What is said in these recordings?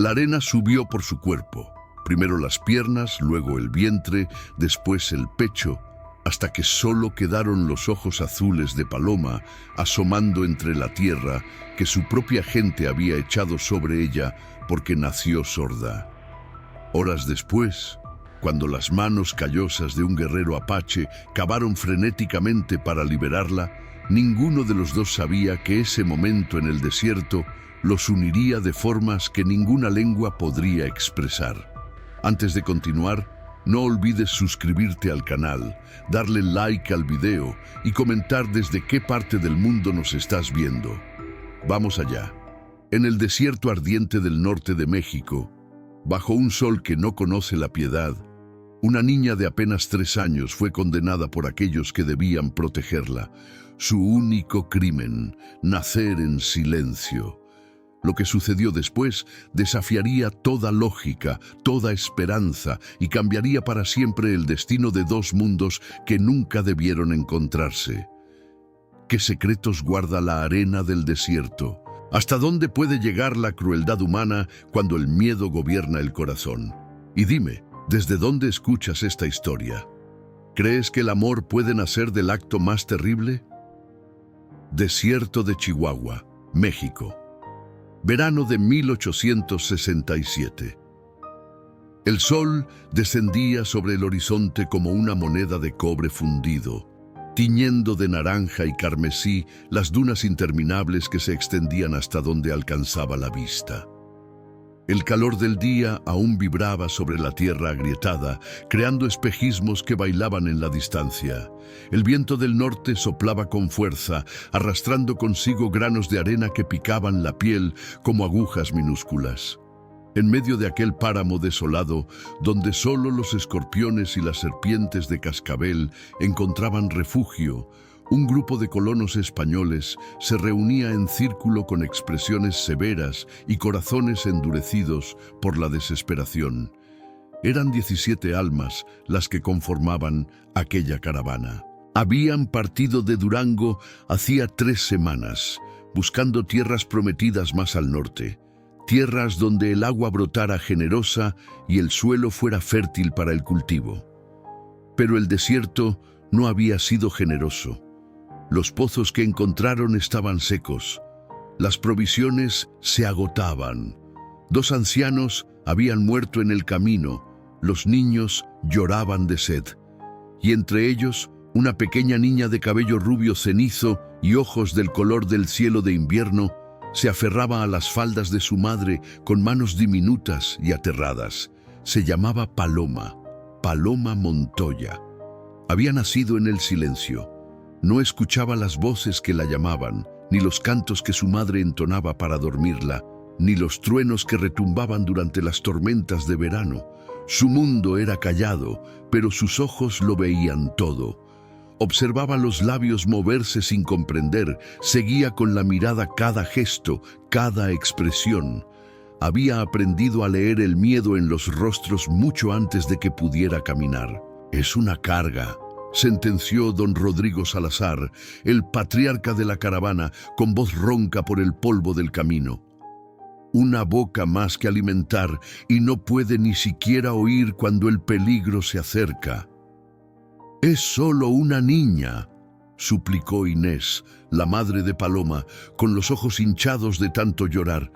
La arena subió por su cuerpo, primero las piernas, luego el vientre, después el pecho, hasta que solo quedaron los ojos azules de Paloma asomando entre la tierra que su propia gente había echado sobre ella porque nació sorda. Horas después, cuando las manos callosas de un guerrero apache cavaron frenéticamente para liberarla, ninguno de los dos sabía que ese momento en el desierto los uniría de formas que ninguna lengua podría expresar. Antes de continuar, no olvides suscribirte al canal, darle like al video y comentar desde qué parte del mundo nos estás viendo. Vamos allá. En el desierto ardiente del norte de México, bajo un sol que no conoce la piedad, una niña de apenas 3 años fue condenada por aquellos que debían protegerla. Su único crimen, nacer en silencio. Lo que sucedió después desafiaría toda lógica, toda esperanza y cambiaría para siempre el destino de 2 mundos que nunca debieron encontrarse. ¿Qué secretos guarda la arena del desierto? ¿Hasta dónde puede llegar la crueldad humana cuando el miedo gobierna el corazón? Y dime, ¿desde dónde escuchas esta historia? ¿Crees que el amor puede nacer del acto más terrible? Desierto de Chihuahua, México. Verano de 1867. El sol descendía sobre el horizonte como una moneda de cobre fundido, tiñendo de naranja y carmesí las dunas interminables que se extendían hasta donde alcanzaba la vista. El calor del día aún vibraba sobre la tierra agrietada, creando espejismos que bailaban en la distancia. El viento del norte soplaba con fuerza, arrastrando consigo granos de arena que picaban la piel como agujas minúsculas. En medio de aquel páramo desolado, donde solo los escorpiones y las serpientes de cascabel encontraban refugio, un grupo de colonos españoles se reunía en círculo con expresiones severas y corazones endurecidos por la desesperación. Eran 17 almas las que conformaban aquella caravana. Habían partido de Durango hacía 3 semanas, buscando tierras prometidas más al norte, tierras donde el agua brotara generosa y el suelo fuera fértil para el cultivo. Pero el desierto no había sido generoso. Los pozos que encontraron estaban secos. Las provisiones se agotaban. 2 ancianos habían muerto en el camino. Los niños lloraban de sed. Y entre ellos, una pequeña niña de cabello rubio cenizo y ojos del color del cielo de invierno se aferraba a las faldas de su madre con manos diminutas y aterradas. Se llamaba Paloma, Paloma Montoya. Había nacido en el silencio. No escuchaba las voces que la llamaban, ni los cantos que su madre entonaba para dormirla, ni los truenos que retumbaban durante las tormentas de verano. Su mundo era callado, pero sus ojos lo veían todo. Observaba los labios moverse sin comprender, seguía con la mirada cada gesto, cada expresión. Había aprendido a leer el miedo en los rostros mucho antes de que pudiera caminar. «Es una carga», sentenció don Rodrigo Salazar, el patriarca de la caravana, con voz ronca por el polvo del camino. «Una boca más que alimentar y no puede ni siquiera oír cuando el peligro se acerca». «Es solo una niña», suplicó Inés, la madre de Paloma, con los ojos hinchados de tanto llorar.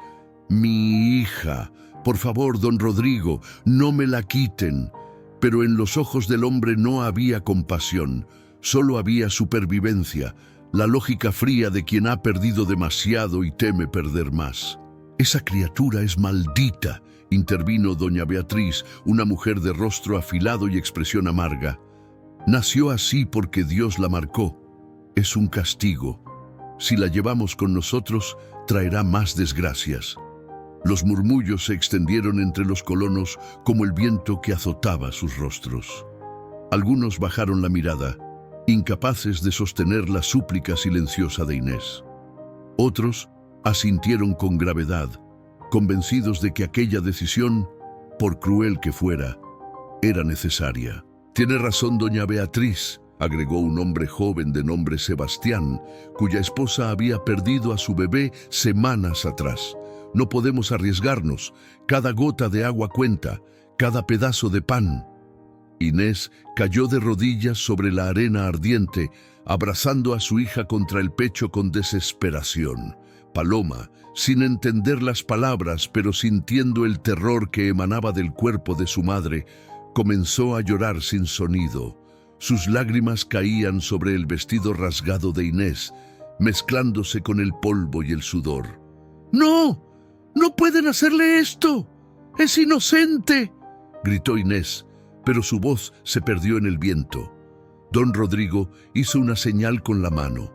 «Mi hija, por favor, don Rodrigo, no me la quiten». Pero en los ojos del hombre no había compasión, solo había supervivencia, la lógica fría de quien ha perdido demasiado y teme perder más. «Esa criatura es maldita», intervino doña Beatriz, una mujer de rostro afilado y expresión amarga. «Nació así porque Dios la marcó. Es un castigo. Si la llevamos con nosotros, traerá más desgracias». Los murmullos se extendieron entre los colonos como el viento que azotaba sus rostros. Algunos bajaron la mirada, incapaces de sostener la súplica silenciosa de Inés. Otros asintieron con gravedad, convencidos de que aquella decisión, por cruel que fuera, era necesaria. «Tiene razón doña Beatriz», agregó un hombre joven de nombre Sebastián, cuya esposa había perdido a su bebé semanas atrás. no podemos arriesgarnos. Cada gota de agua cuenta, cada pedazo de pan. Inés cayó de rodillas sobre la arena ardiente, abrazando a su hija contra el pecho con desesperación. Paloma, sin entender las palabras, pero sintiendo el terror que emanaba del cuerpo de su madre, comenzó a llorar sin sonido. Sus lágrimas caían sobre el vestido rasgado de Inés, mezclándose con el polvo y el sudor. ¡No! ¡No pueden hacerle esto! ¡Es inocente!, gritó Inés, pero su voz se perdió en el viento. Don Rodrigo hizo una señal con la mano.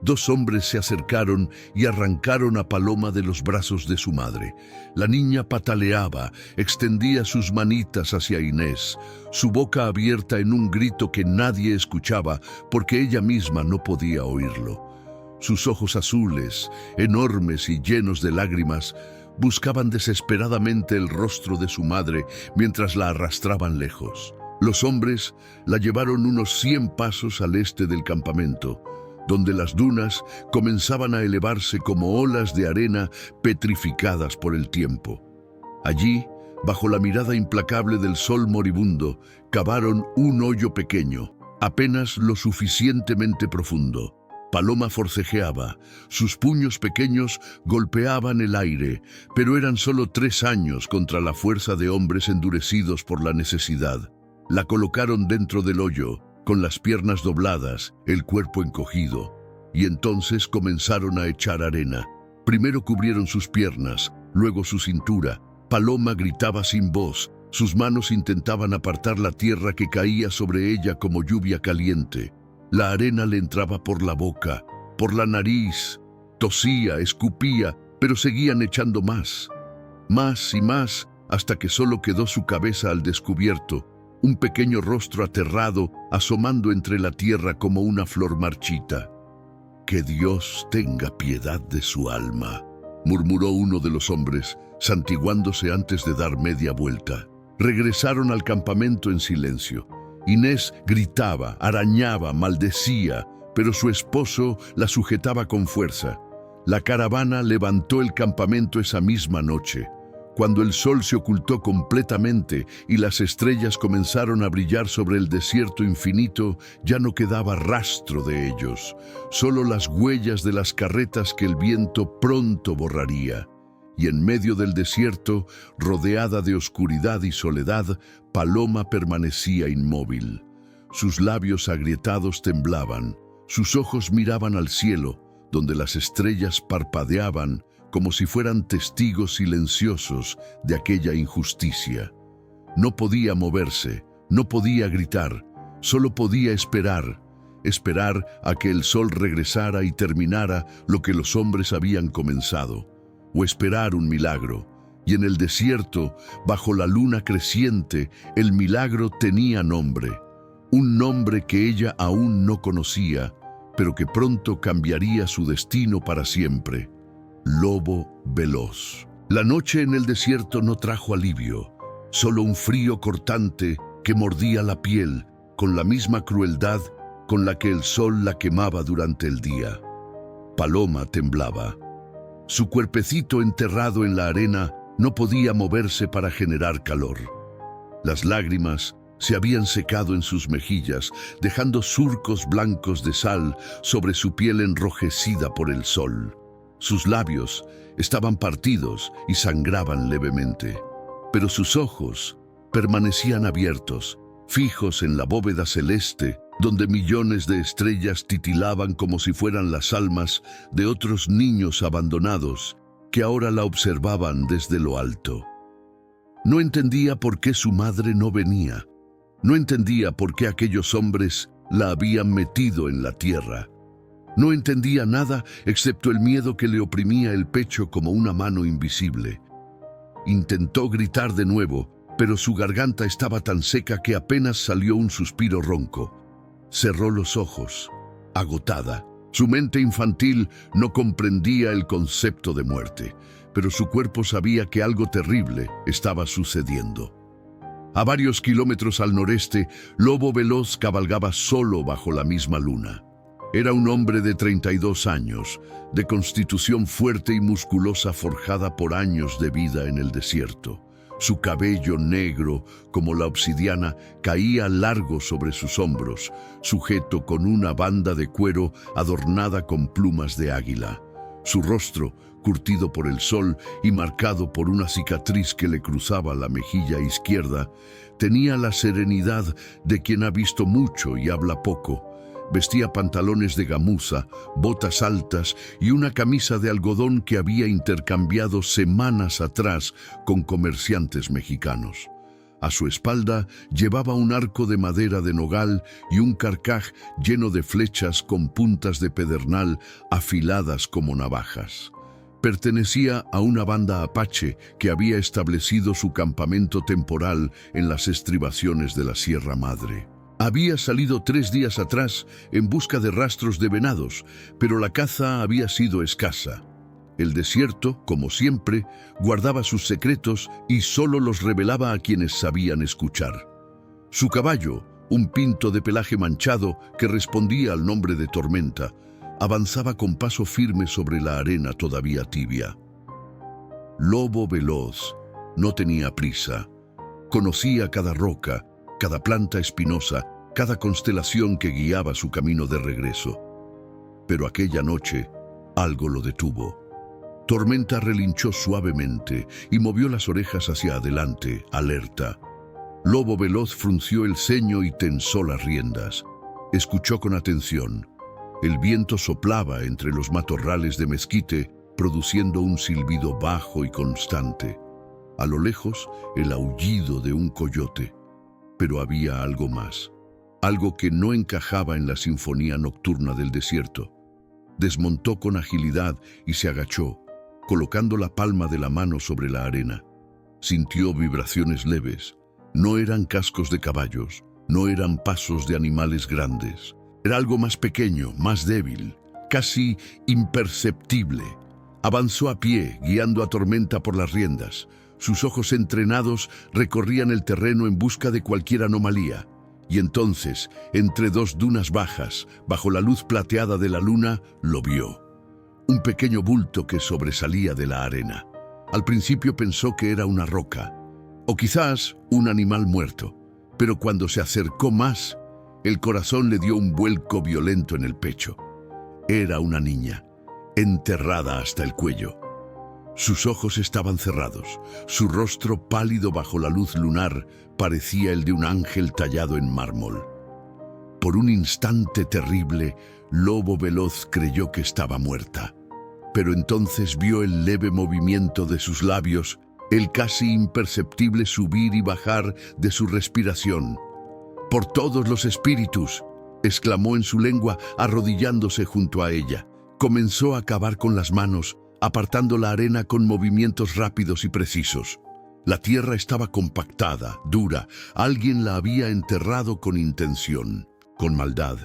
Dos hombres se acercaron y arrancaron a Paloma de los brazos de su madre. La niña pataleaba, extendía sus manitas hacia Inés, su boca abierta en un grito que nadie escuchaba porque ella misma no podía oírlo. Sus ojos azules, enormes y llenos de lágrimas, buscaban desesperadamente el rostro de su madre mientras la arrastraban lejos. Los hombres la llevaron unos 100 pasos al este del campamento, donde las dunas comenzaban a elevarse como olas de arena petrificadas por el tiempo. Allí, bajo la mirada implacable del sol moribundo, cavaron un hoyo pequeño, apenas lo suficientemente profundo. Paloma forcejeaba, sus puños pequeños golpeaban el aire, pero eran solo 3 años contra la fuerza de hombres endurecidos por la necesidad. La colocaron dentro del hoyo, con las piernas dobladas, el cuerpo encogido, y entonces comenzaron a echar arena. Primero cubrieron sus piernas, luego su cintura. Paloma gritaba sin voz, sus manos intentaban apartar la tierra que caía sobre ella como lluvia caliente. La arena le entraba por la boca, por la nariz, tosía, escupía, pero seguían echando más y más, hasta que solo quedó su cabeza al descubierto, un pequeño rostro aterrado asomando entre la tierra como una flor marchita. «Que Dios tenga piedad de su alma», murmuró uno de los hombres, santiguándose antes de dar media vuelta. Regresaron al campamento en silencio. Inés gritaba, arañaba, maldecía, pero su esposo la sujetaba con fuerza. La caravana levantó el campamento esa misma noche. Cuando el sol se ocultó completamente y las estrellas comenzaron a brillar sobre el desierto infinito, ya no quedaba rastro de ellos, solo las huellas de las carretas que el viento pronto borraría. Y en medio del desierto, rodeada de oscuridad y soledad, Paloma permanecía inmóvil. Sus labios agrietados temblaban, sus ojos miraban al cielo, donde las estrellas parpadeaban como si fueran testigos silenciosos de aquella injusticia. No podía moverse, no podía gritar, solo podía esperar a que el sol regresara y terminara lo que los hombres habían comenzado, o esperar un milagro. Y en el desierto, bajo la luna creciente, el milagro tenía nombre, un nombre que ella aún no conocía, pero que pronto cambiaría su destino para siempre: Lobo veloz. La noche en el desierto no trajo alivio, solo un frío cortante que mordía la piel con la misma crueldad con la que el sol la quemaba durante el día. Paloma temblaba. Su cuerpecito enterrado en la arena no podía moverse para generar calor. Las lágrimas se habían secado en sus mejillas, dejando surcos blancos de sal sobre su piel enrojecida por el sol. Sus labios estaban partidos y sangraban levemente, pero sus ojos permanecían abiertos, fijos en la bóveda celeste, donde millones de estrellas titilaban como si fueran las almas de otros niños abandonados que ahora la observaban desde lo alto. No entendía por qué su madre no venía. No entendía por qué aquellos hombres la habían metido en la tierra. No entendía nada excepto el miedo que le oprimía el pecho como una mano invisible. Intentó gritar de nuevo, pero su garganta estaba tan seca que apenas salió un suspiro ronco. Cerró los ojos, agotada. Su mente infantil no comprendía el concepto de muerte, pero su cuerpo sabía que algo terrible estaba sucediendo. A varios kilómetros al noreste, Lobo Veloz cabalgaba solo bajo la misma luna. Era un hombre de 32 años, de constitución fuerte y musculosa forjada por años de vida en el desierto. Su cabello negro, como la obsidiana, caía largo sobre sus hombros, sujeto con una banda de cuero adornada con plumas de águila. Su rostro, curtido por el sol y marcado por una cicatriz que le cruzaba la mejilla izquierda, tenía la serenidad de quien ha visto mucho y habla poco. Vestía pantalones de gamuza, botas altas y una camisa de algodón que había intercambiado semanas atrás con comerciantes mexicanos. A su espalda llevaba un arco de madera de nogal y un carcaj lleno de flechas con puntas de pedernal afiladas como navajas. Pertenecía a una banda apache que había establecido su campamento temporal en las estribaciones de la Sierra Madre. Había salido 3 días atrás en busca de rastros de venados, pero la caza había sido escasa. El desierto, como siempre, guardaba sus secretos y solo los revelaba a quienes sabían escuchar. Su caballo, un pinto de pelaje manchado que respondía al nombre de Tormenta, avanzaba con paso firme sobre la arena todavía tibia. Lobo veloz, no tenía prisa. Conocía cada roca, cada planta espinosa, cada constelación que guiaba su camino de regreso. Pero aquella noche, algo lo detuvo. Tormenta relinchó suavemente y movió las orejas hacia adelante, alerta. Lobo veloz frunció el ceño y tensó las riendas. Escuchó con atención. El viento soplaba entre los matorrales de mezquite, produciendo un silbido bajo y constante. A lo lejos, el aullido de un coyote. Pero había algo más, algo que no encajaba en la sinfonía nocturna del desierto. Desmontó con agilidad y se agachó, colocando la palma de la mano sobre la arena. Sintió vibraciones leves. No eran cascos de caballos, no eran pasos de animales grandes. Era algo más pequeño, más débil, casi imperceptible. Avanzó a pie, guiando a Tormenta por las riendas. Sus ojos entrenados recorrían el terreno en busca de cualquier anomalía. Y entonces, entre 2 dunas bajas, bajo la luz plateada de la luna, lo vio. Un pequeño bulto que sobresalía de la arena. Al principio pensó que era una roca, o quizás un animal muerto. Pero cuando se acercó más, el corazón le dio un vuelco violento en el pecho. Era una niña, enterrada hasta el cuello. Sus ojos estaban cerrados, su rostro pálido bajo la luz lunar parecía el de un ángel tallado en mármol. Por un instante terrible, Lobo Veloz creyó que estaba muerta, pero entonces vio el leve movimiento de sus labios, el casi imperceptible subir y bajar de su respiración. «Por todos los espíritus», exclamó en su lengua, arrodillándose junto a ella. Comenzó a cavar con las manos, apartando la arena con movimientos rápidos y precisos. La tierra estaba compactada, dura. Alguien la había enterrado con intención, con maldad.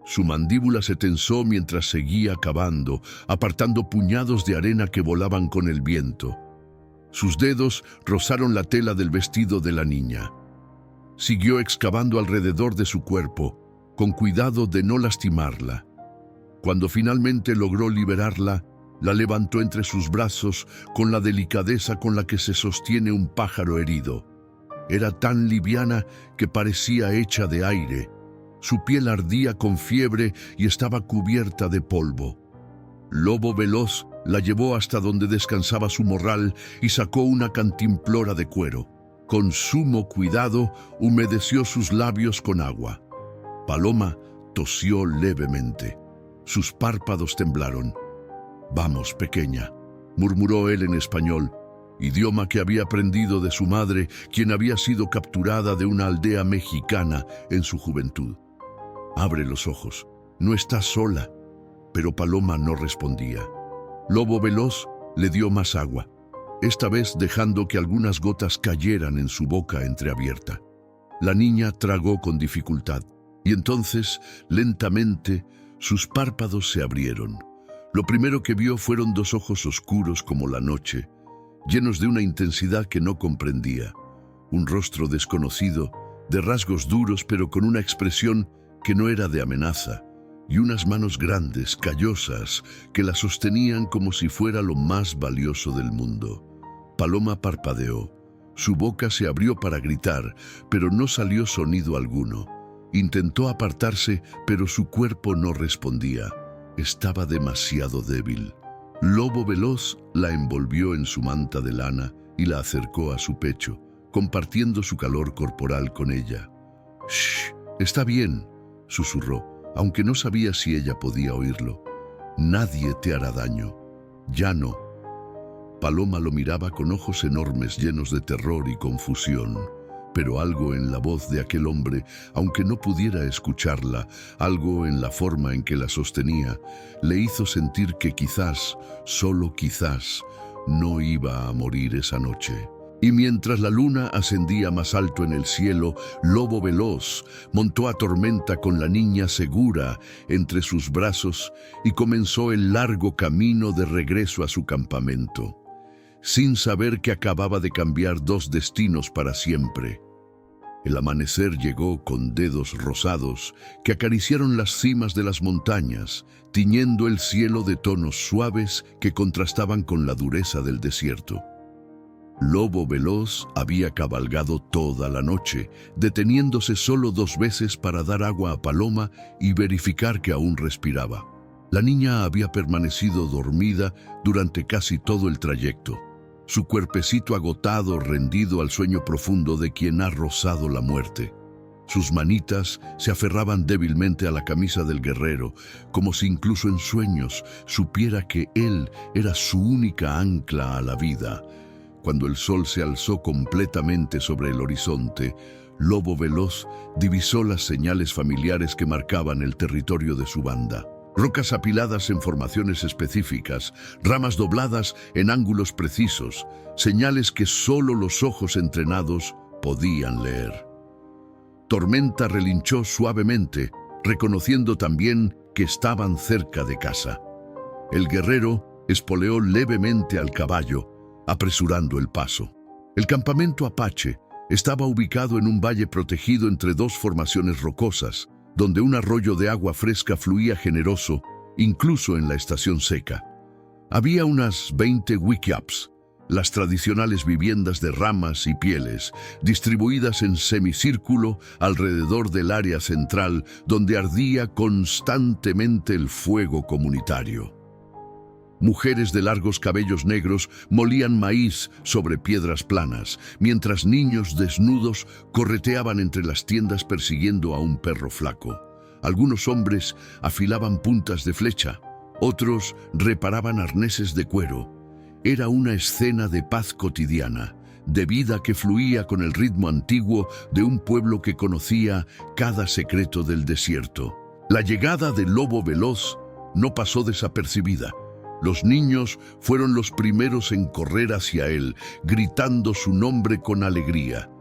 Su mandíbula se tensó mientras seguía cavando, apartando puñados de arena que volaban con el viento. Sus dedos rozaron la tela del vestido de la niña. Siguió excavando alrededor de su cuerpo, con cuidado de no lastimarla. Cuando finalmente logró liberarla, la levantó entre sus brazos con la delicadeza con la que se sostiene un pájaro herido. Era tan liviana que parecía hecha de aire. Su piel ardía con fiebre y estaba cubierta de polvo. Lobo Veloz la llevó hasta donde descansaba su morral y sacó una cantimplora de cuero. Con sumo cuidado, humedeció sus labios con agua. Paloma tosió levemente. Sus párpados temblaron. «Vamos, pequeña», murmuró él en español, idioma que había aprendido de su madre, quien había sido capturada de una aldea mexicana en su juventud. «Abre los ojos, no estás sola». Pero Paloma no respondía. Lobo Veloz le dio más agua, esta vez dejando que algunas gotas cayeran en su boca entreabierta. La niña tragó con dificultad, y entonces, lentamente, sus párpados se abrieron. Lo primero que vio fueron 2 ojos oscuros como la noche, llenos de una intensidad que no comprendía. Un rostro desconocido, de rasgos duros pero con una expresión que no era de amenaza, y unas manos grandes, callosas, que la sostenían como si fuera lo más valioso del mundo. Paloma parpadeó. Su boca se abrió para gritar, pero no salió sonido alguno. Intentó apartarse, pero su cuerpo no respondía. Estaba demasiado débil. Lobo Veloz la envolvió en su manta de lana y la acercó a su pecho, compartiendo su calor corporal con ella. «Shh, está bien», susurró, aunque no sabía si ella podía oírlo. «Nadie te hará daño. Ya no». Paloma lo miraba con ojos enormes llenos de terror y confusión, pero algo en la voz de aquel hombre, aunque no pudiera escucharla, algo en la forma en que la sostenía, le hizo sentir que quizás, solo quizás, no iba a morir esa noche. Y mientras la luna ascendía más alto en el cielo, Lobo Veloz montó a Tormenta con la niña segura entre sus brazos y comenzó el largo camino de regreso a su campamento, sin saber que acababa de cambiar dos destinos para siempre. El amanecer llegó con dedos rosados que acariciaron las cimas de las montañas, tiñendo el cielo de tonos suaves que contrastaban con la dureza del desierto. Lobo Veloz había cabalgado toda la noche, deteniéndose solo 2 veces para dar agua a Paloma y verificar que aún respiraba. La niña había permanecido dormida durante casi todo el trayecto, su cuerpecito agotado, rendido al sueño profundo de quien ha rozado la muerte. Sus manitas se aferraban débilmente a la camisa del guerrero, como si incluso en sueños supiera que él era su única ancla a la vida. Cuando el sol se alzó completamente sobre el horizonte, Lobo Veloz divisó las señales familiares que marcaban el territorio de su banda. Rocas apiladas en formaciones específicas, ramas dobladas en ángulos precisos, señales que solo los ojos entrenados podían leer. Tormenta relinchó suavemente, reconociendo también que estaban cerca de casa. El guerrero espoleó levemente al caballo, apresurando el paso. El campamento Apache estaba ubicado en un valle protegido entre 2 formaciones rocosas, donde un arroyo de agua fresca fluía generoso, incluso en la estación seca. Había unas 20 wickiups, las tradicionales viviendas de ramas y pieles, distribuidas en semicírculo alrededor del área central, donde ardía constantemente el fuego comunitario. Mujeres de largos cabellos negros molían maíz sobre piedras planas, mientras niños desnudos correteaban entre las tiendas persiguiendo a un perro flaco. Algunos hombres afilaban puntas de flecha, otros reparaban arneses de cuero. Era una escena de paz cotidiana, de vida que fluía con el ritmo antiguo de un pueblo que conocía cada secreto del desierto. La llegada del Lobo Veloz no pasó desapercibida. Los niños fueron los primeros en correr hacia él, gritando su nombre con alegría.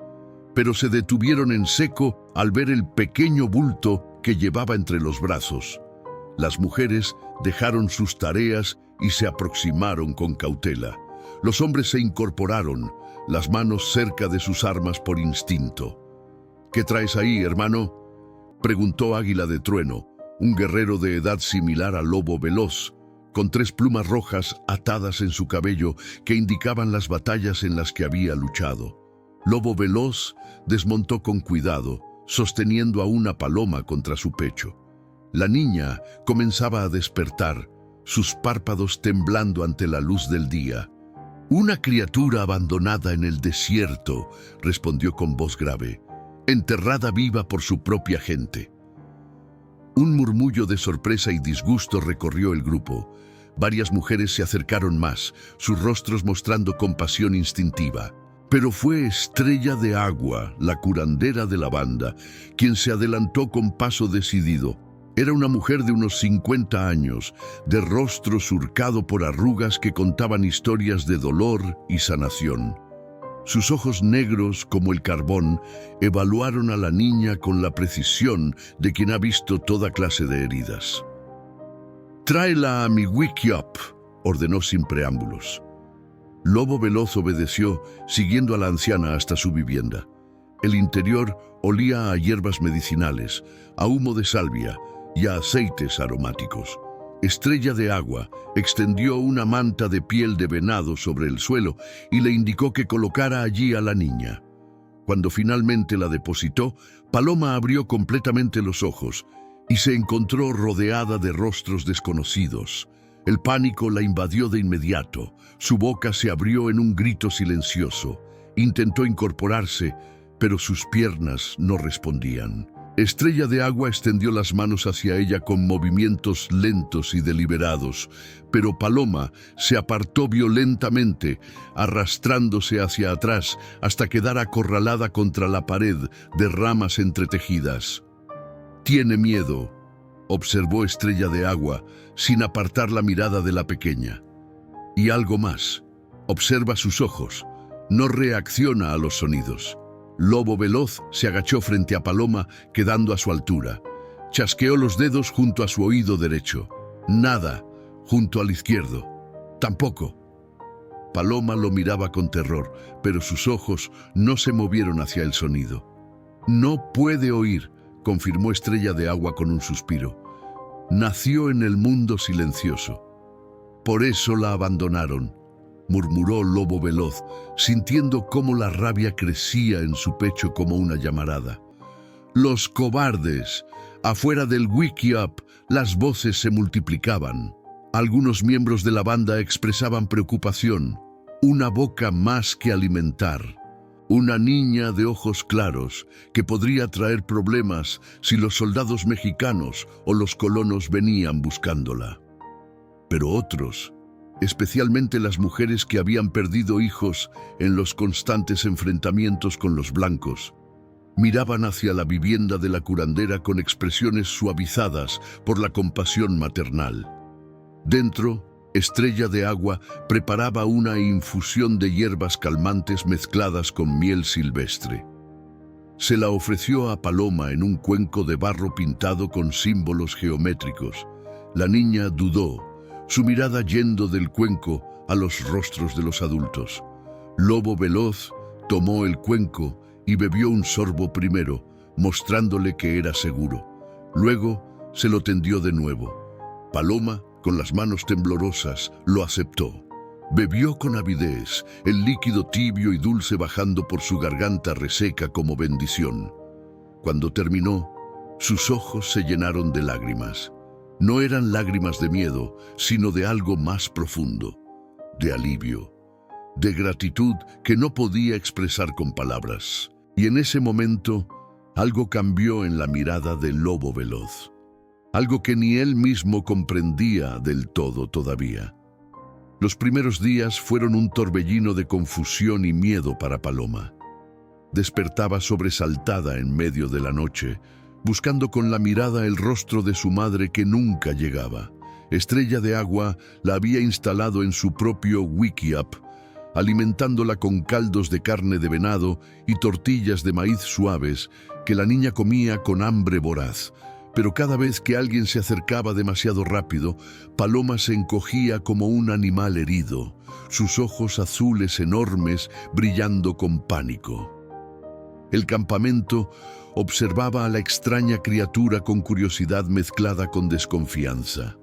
Pero se detuvieron en seco al ver el pequeño bulto que llevaba entre los brazos. Las mujeres dejaron sus tareas y se aproximaron con cautela. Los hombres se incorporaron, las manos cerca de sus armas por instinto. «¿Qué traes ahí, hermano?», preguntó Águila de Trueno, un guerrero de edad similar a Lobo Veloz, con 3 plumas rojas atadas en su cabello que indicaban las batallas en las que había luchado. Lobo Veloz desmontó con cuidado, sosteniendo a una paloma contra su pecho. La niña comenzaba a despertar, sus párpados temblando ante la luz del día. «Una criatura abandonada en el desierto», respondió con voz grave, «enterrada viva por su propia gente». Un murmullo de sorpresa y disgusto recorrió el grupo. Varias mujeres se acercaron más, sus rostros mostrando compasión instintiva. Pero fue Estrella de Agua, la curandera de la banda, quien se adelantó con paso decidido. Era una mujer de unos 50 años, de rostro surcado por arrugas que contaban historias de dolor y sanación. Sus ojos negros como el carbón evaluaron a la niña con la precisión de quien ha visto toda clase de heridas. «Tráela a mi wickiup», ordenó sin preámbulos. Lobo Veloz obedeció, siguiendo a la anciana hasta su vivienda. El interior olía a hierbas medicinales, a humo de salvia y a aceites aromáticos. Estrella de Agua extendió una manta de piel de venado sobre el suelo y le indicó que colocara allí a la niña. Cuando finalmente la depositó, Paloma abrió completamente los ojos y se encontró rodeada de rostros desconocidos. El pánico la invadió de inmediato. Su boca se abrió en un grito silencioso. Intentó incorporarse, pero sus piernas no respondían. Estrella de Agua extendió las manos hacia ella con movimientos lentos y deliberados, pero Paloma se apartó violentamente, arrastrándose hacia atrás hasta quedar acorralada contra la pared de ramas entretejidas. «Tiene miedo», observó Estrella de Agua, sin apartar la mirada de la pequeña. «Y algo más. Observa sus ojos. No reacciona a los sonidos». Lobo Veloz se agachó frente a Paloma, quedando a su altura. Chasqueó los dedos junto a su oído derecho. Nada, junto al izquierdo. Tampoco. Paloma lo miraba con terror, pero sus ojos no se movieron hacia el sonido. «No puede oír», confirmó Estrella de Agua con un suspiro. «Nació en el mundo silencioso. Por eso la abandonaron», murmuró Lobo Veloz, sintiendo cómo la rabia crecía en su pecho como una llamarada. «Los cobardes». Afuera del Wiki-Up, las voces se multiplicaban. Algunos miembros de la banda expresaban preocupación. Una boca más que alimentar. Una niña de ojos claros que podría traer problemas si los soldados mexicanos o los colonos venían buscándola. Pero otros, especialmente las mujeres que habían perdido hijos en los constantes enfrentamientos con los blancos, miraban hacia la vivienda de la curandera con expresiones suavizadas por la compasión maternal. Dentro, Estrella de Agua preparaba una infusión de hierbas calmantes mezcladas con miel silvestre. Se la ofreció a Paloma en un cuenco de barro pintado con símbolos geométricos. La niña dudó, su mirada yendo del cuenco a los rostros de los adultos. Lobo Veloz tomó el cuenco y bebió un sorbo primero, mostrándole que era seguro. Luego se lo tendió de nuevo. Paloma, con las manos temblorosas, lo aceptó. Bebió con avidez, el líquido tibio y dulce bajando por su garganta reseca como bendición. Cuando terminó, sus ojos se llenaron de lágrimas. No eran lágrimas de miedo, sino de algo más profundo, de alivio, de gratitud que no podía expresar con palabras. Y en ese momento, algo cambió en la mirada del Lobo Veloz. Algo que ni él mismo comprendía del todo todavía. Los primeros días fueron un torbellino de confusión y miedo para Paloma. Despertaba sobresaltada en medio de la noche, buscando con la mirada el rostro de su madre que nunca llegaba. Estrella de Agua la había instalado en su propio Wiki-Up, alimentándola con caldos de carne de venado y tortillas de maíz suaves que la niña comía con hambre voraz. Pero cada vez que alguien se acercaba demasiado rápido, Paloma se encogía como un animal herido, sus ojos azules enormes brillando con pánico. El campamento observaba a la extraña criatura con curiosidad mezclada con desconfianza.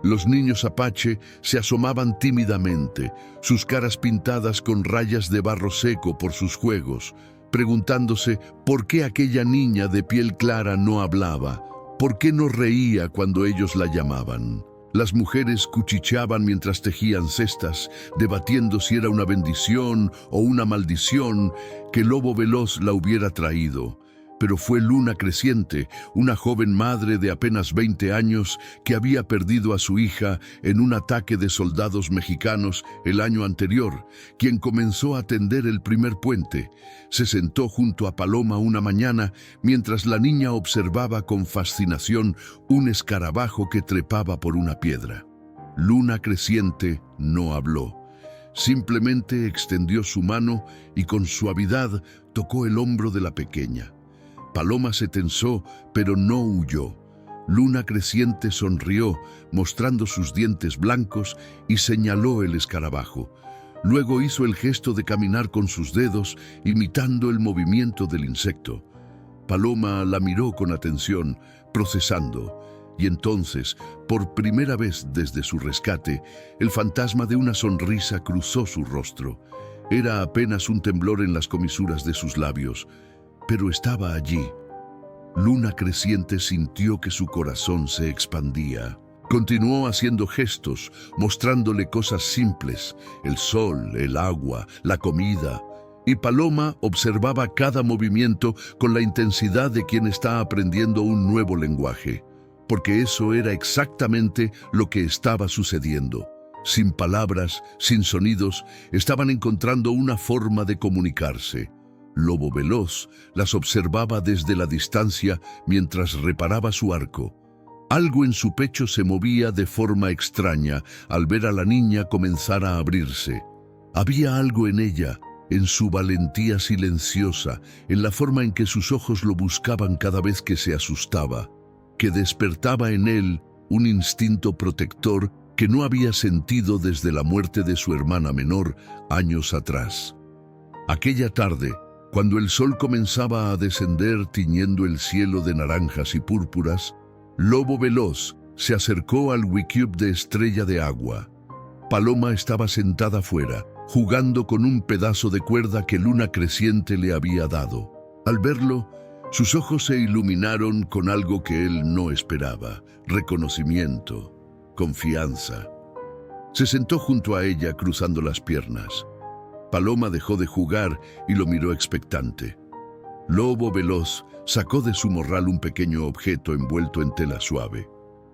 Los niños apache se asomaban tímidamente, sus caras pintadas con rayas de barro seco por sus juegos, preguntándose por qué aquella niña de piel clara no hablaba, por qué no reía cuando ellos la llamaban. Las mujeres cuchicheaban mientras tejían cestas, debatiendo si era una bendición o una maldición que Lobo Veloz la hubiera traído. Pero fue Luna Creciente, una joven madre de apenas 20 años que había perdido a su hija en un ataque de soldados mexicanos el año anterior, quien comenzó a tender el primer puente. Se sentó junto a Paloma una mañana mientras la niña observaba con fascinación un escarabajo que trepaba por una piedra. Luna Creciente no habló. Simplemente extendió su mano y con suavidad tocó el hombro de la pequeña. Paloma se tensó, pero no huyó. Luna Creciente sonrió, mostrando sus dientes blancos, y señaló el escarabajo. Luego hizo el gesto de caminar con sus dedos, imitando el movimiento del insecto. Paloma la miró con atención, procesando. Y entonces, por primera vez desde su rescate, el fantasma de una sonrisa cruzó su rostro. Era apenas un temblor en las comisuras de sus labios, pero estaba allí. Luna Creciente sintió que su corazón se expandía. Continuó haciendo gestos, mostrándole cosas simples: el sol, el agua, la comida. Y Paloma observaba cada movimiento con la intensidad de quien está aprendiendo un nuevo lenguaje, porque eso era exactamente lo que estaba sucediendo. Sin palabras, sin sonidos, estaban encontrando una forma de comunicarse. Lobo Veloz las observaba desde la distancia mientras reparaba su arco. Algo en su pecho se movía de forma extraña al ver a la niña comenzar a abrirse. Había algo en ella, en su valentía silenciosa, en la forma en que sus ojos lo buscaban cada vez que se asustaba, que despertaba en él un instinto protector que no había sentido desde la muerte de su hermana menor años atrás. Aquella tarde, cuando el sol comenzaba a descender tiñendo el cielo de naranjas y púrpuras, Lobo Veloz se acercó al Wicube de Estrella de Agua. Paloma estaba sentada afuera, jugando con un pedazo de cuerda que Luna Creciente le había dado. Al verlo, sus ojos se iluminaron con algo que él no esperaba: reconocimiento, confianza. Se sentó junto a ella cruzando las piernas. Paloma dejó de jugar y lo miró expectante. Lobo Veloz sacó de su morral un pequeño objeto envuelto en tela suave.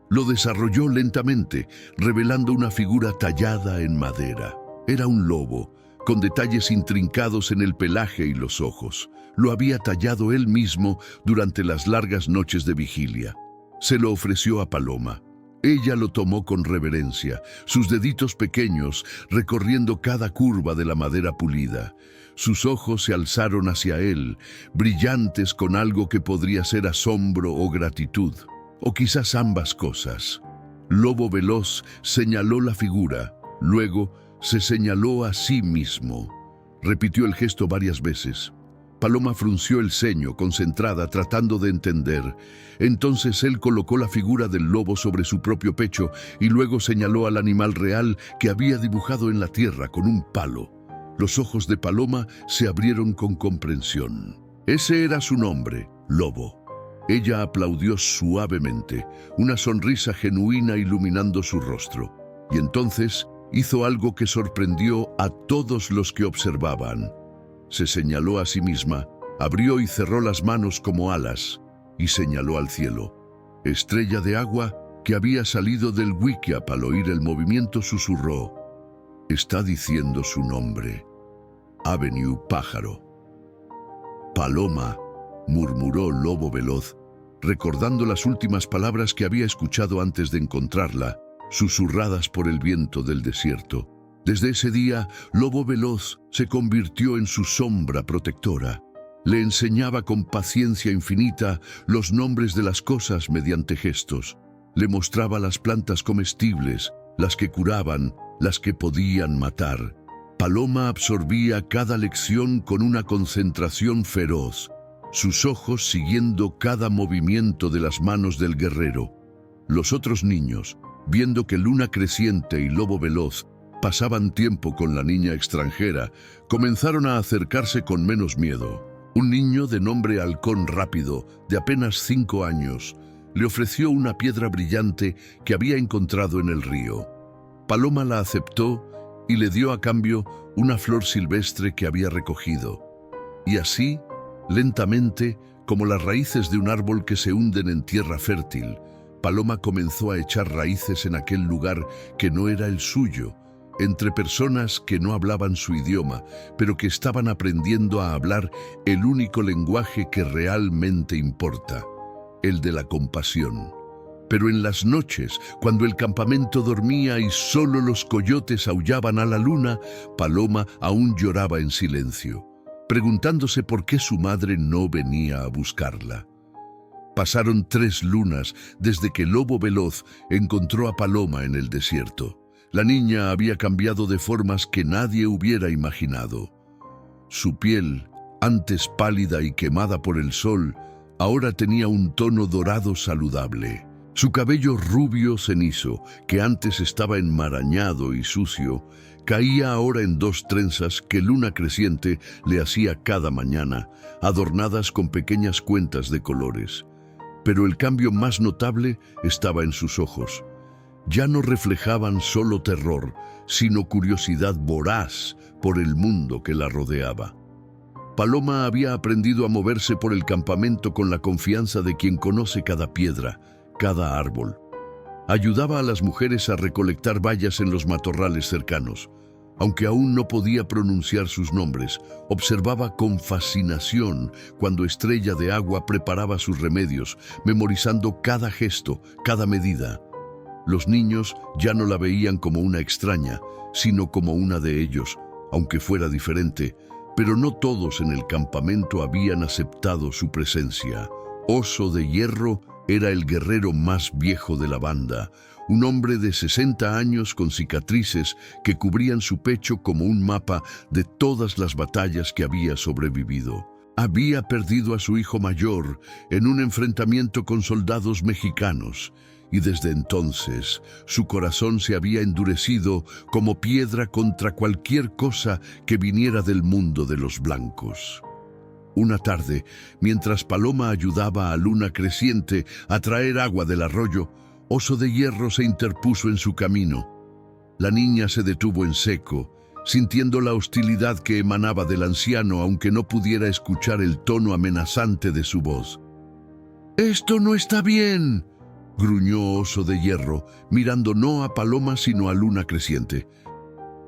Lo desarrolló lentamente, revelando una figura tallada en madera. Era un lobo, con detalles intrincados en el pelaje y los ojos. Lo había tallado él mismo durante las largas noches de vigilia. Se lo ofreció a Paloma. Ella lo tomó con reverencia, sus deditos pequeños recorriendo cada curva de la madera pulida. Sus ojos se alzaron hacia él, brillantes con algo que podría ser asombro o gratitud, o quizás ambas cosas. Lobo Veloz señaló la figura, luego se señaló a sí mismo. Repitió el gesto varias veces. Paloma frunció el ceño, concentrada, tratando de entender. Entonces él colocó la figura del lobo sobre su propio pecho y luego señaló al animal real que había dibujado en la tierra con un palo. Los ojos de Paloma se abrieron con comprensión. Ese era su nombre, Lobo. Ella aplaudió suavemente, una sonrisa genuina iluminando su rostro. Y entonces hizo algo que sorprendió a todos los que observaban. Se señaló a sí misma, abrió y cerró las manos como alas, y señaló al cielo. Estrella de Agua, que había salido del Wikiup al oír el movimiento, susurró: «Está diciendo su nombre. Avenue Pájaro». «Paloma», murmuró Lobo Veloz, recordando las últimas palabras que había escuchado antes de encontrarla, susurradas por el viento del desierto. Desde ese día, Lobo Veloz se convirtió en su sombra protectora. Le enseñaba con paciencia infinita los nombres de las cosas mediante gestos. Le mostraba las plantas comestibles, las que curaban, las que podían matar. Paloma absorbía cada lección con una concentración feroz, sus ojos siguiendo cada movimiento de las manos del guerrero. Los otros niños, viendo que Luna Creciente y Lobo Veloz pasaban tiempo con la niña extranjera, comenzaron a acercarse con menos miedo. Un niño de nombre Halcón Rápido, de apenas 5 años, le ofreció una piedra brillante que había encontrado en el río. Paloma la aceptó y le dio a cambio una flor silvestre que había recogido. Y así, lentamente, como las raíces de un árbol que se hunden en tierra fértil, Paloma comenzó a echar raíces en aquel lugar que no era el suyo, entre personas que no hablaban su idioma, pero que estaban aprendiendo a hablar el único lenguaje que realmente importa, el de la compasión. Pero en las noches, cuando el campamento dormía y solo los coyotes aullaban a la luna, Paloma aún lloraba en silencio, preguntándose por qué su madre no venía a buscarla. Pasaron 3 lunas desde que Lobo Veloz encontró a Paloma en el desierto. La niña había cambiado de formas que nadie hubiera imaginado. Su piel, antes pálida y quemada por el sol, ahora tenía un tono dorado saludable. Su cabello rubio cenizo, que antes estaba enmarañado y sucio, caía ahora en 2 trenzas que Luna Creciente le hacía cada mañana, adornadas con pequeñas cuentas de colores. Pero el cambio más notable estaba en sus ojos. Ya no reflejaban solo terror, sino curiosidad voraz por el mundo que la rodeaba. Paloma había aprendido a moverse por el campamento con la confianza de quien conoce cada piedra, cada árbol. Ayudaba a las mujeres a recolectar bayas en los matorrales cercanos. Aunque aún no podía pronunciar sus nombres, observaba con fascinación cuando Estrella de Agua preparaba sus remedios, memorizando cada gesto, cada medida. Los niños ya no la veían como una extraña, sino como una de ellos, aunque fuera diferente, pero no todos en el campamento habían aceptado su presencia. Oso de Hierro era el guerrero más viejo de la banda, un hombre de 60 años con cicatrices que cubrían su pecho como un mapa de todas las batallas que había sobrevivido. Había perdido a su hijo mayor en un enfrentamiento con soldados mexicanos, y desde entonces su corazón se había endurecido como piedra contra cualquier cosa que viniera del mundo de los blancos. Una tarde, mientras Paloma ayudaba a Luna Creciente a traer agua del arroyo, Oso de Hierro se interpuso en su camino. La niña se detuvo en seco, sintiendo la hostilidad que emanaba del anciano, aunque no pudiera escuchar el tono amenazante de su voz. «¡Esto no está bien!», gruñó Oso de Hierro, mirando no a Paloma sino a Luna Creciente.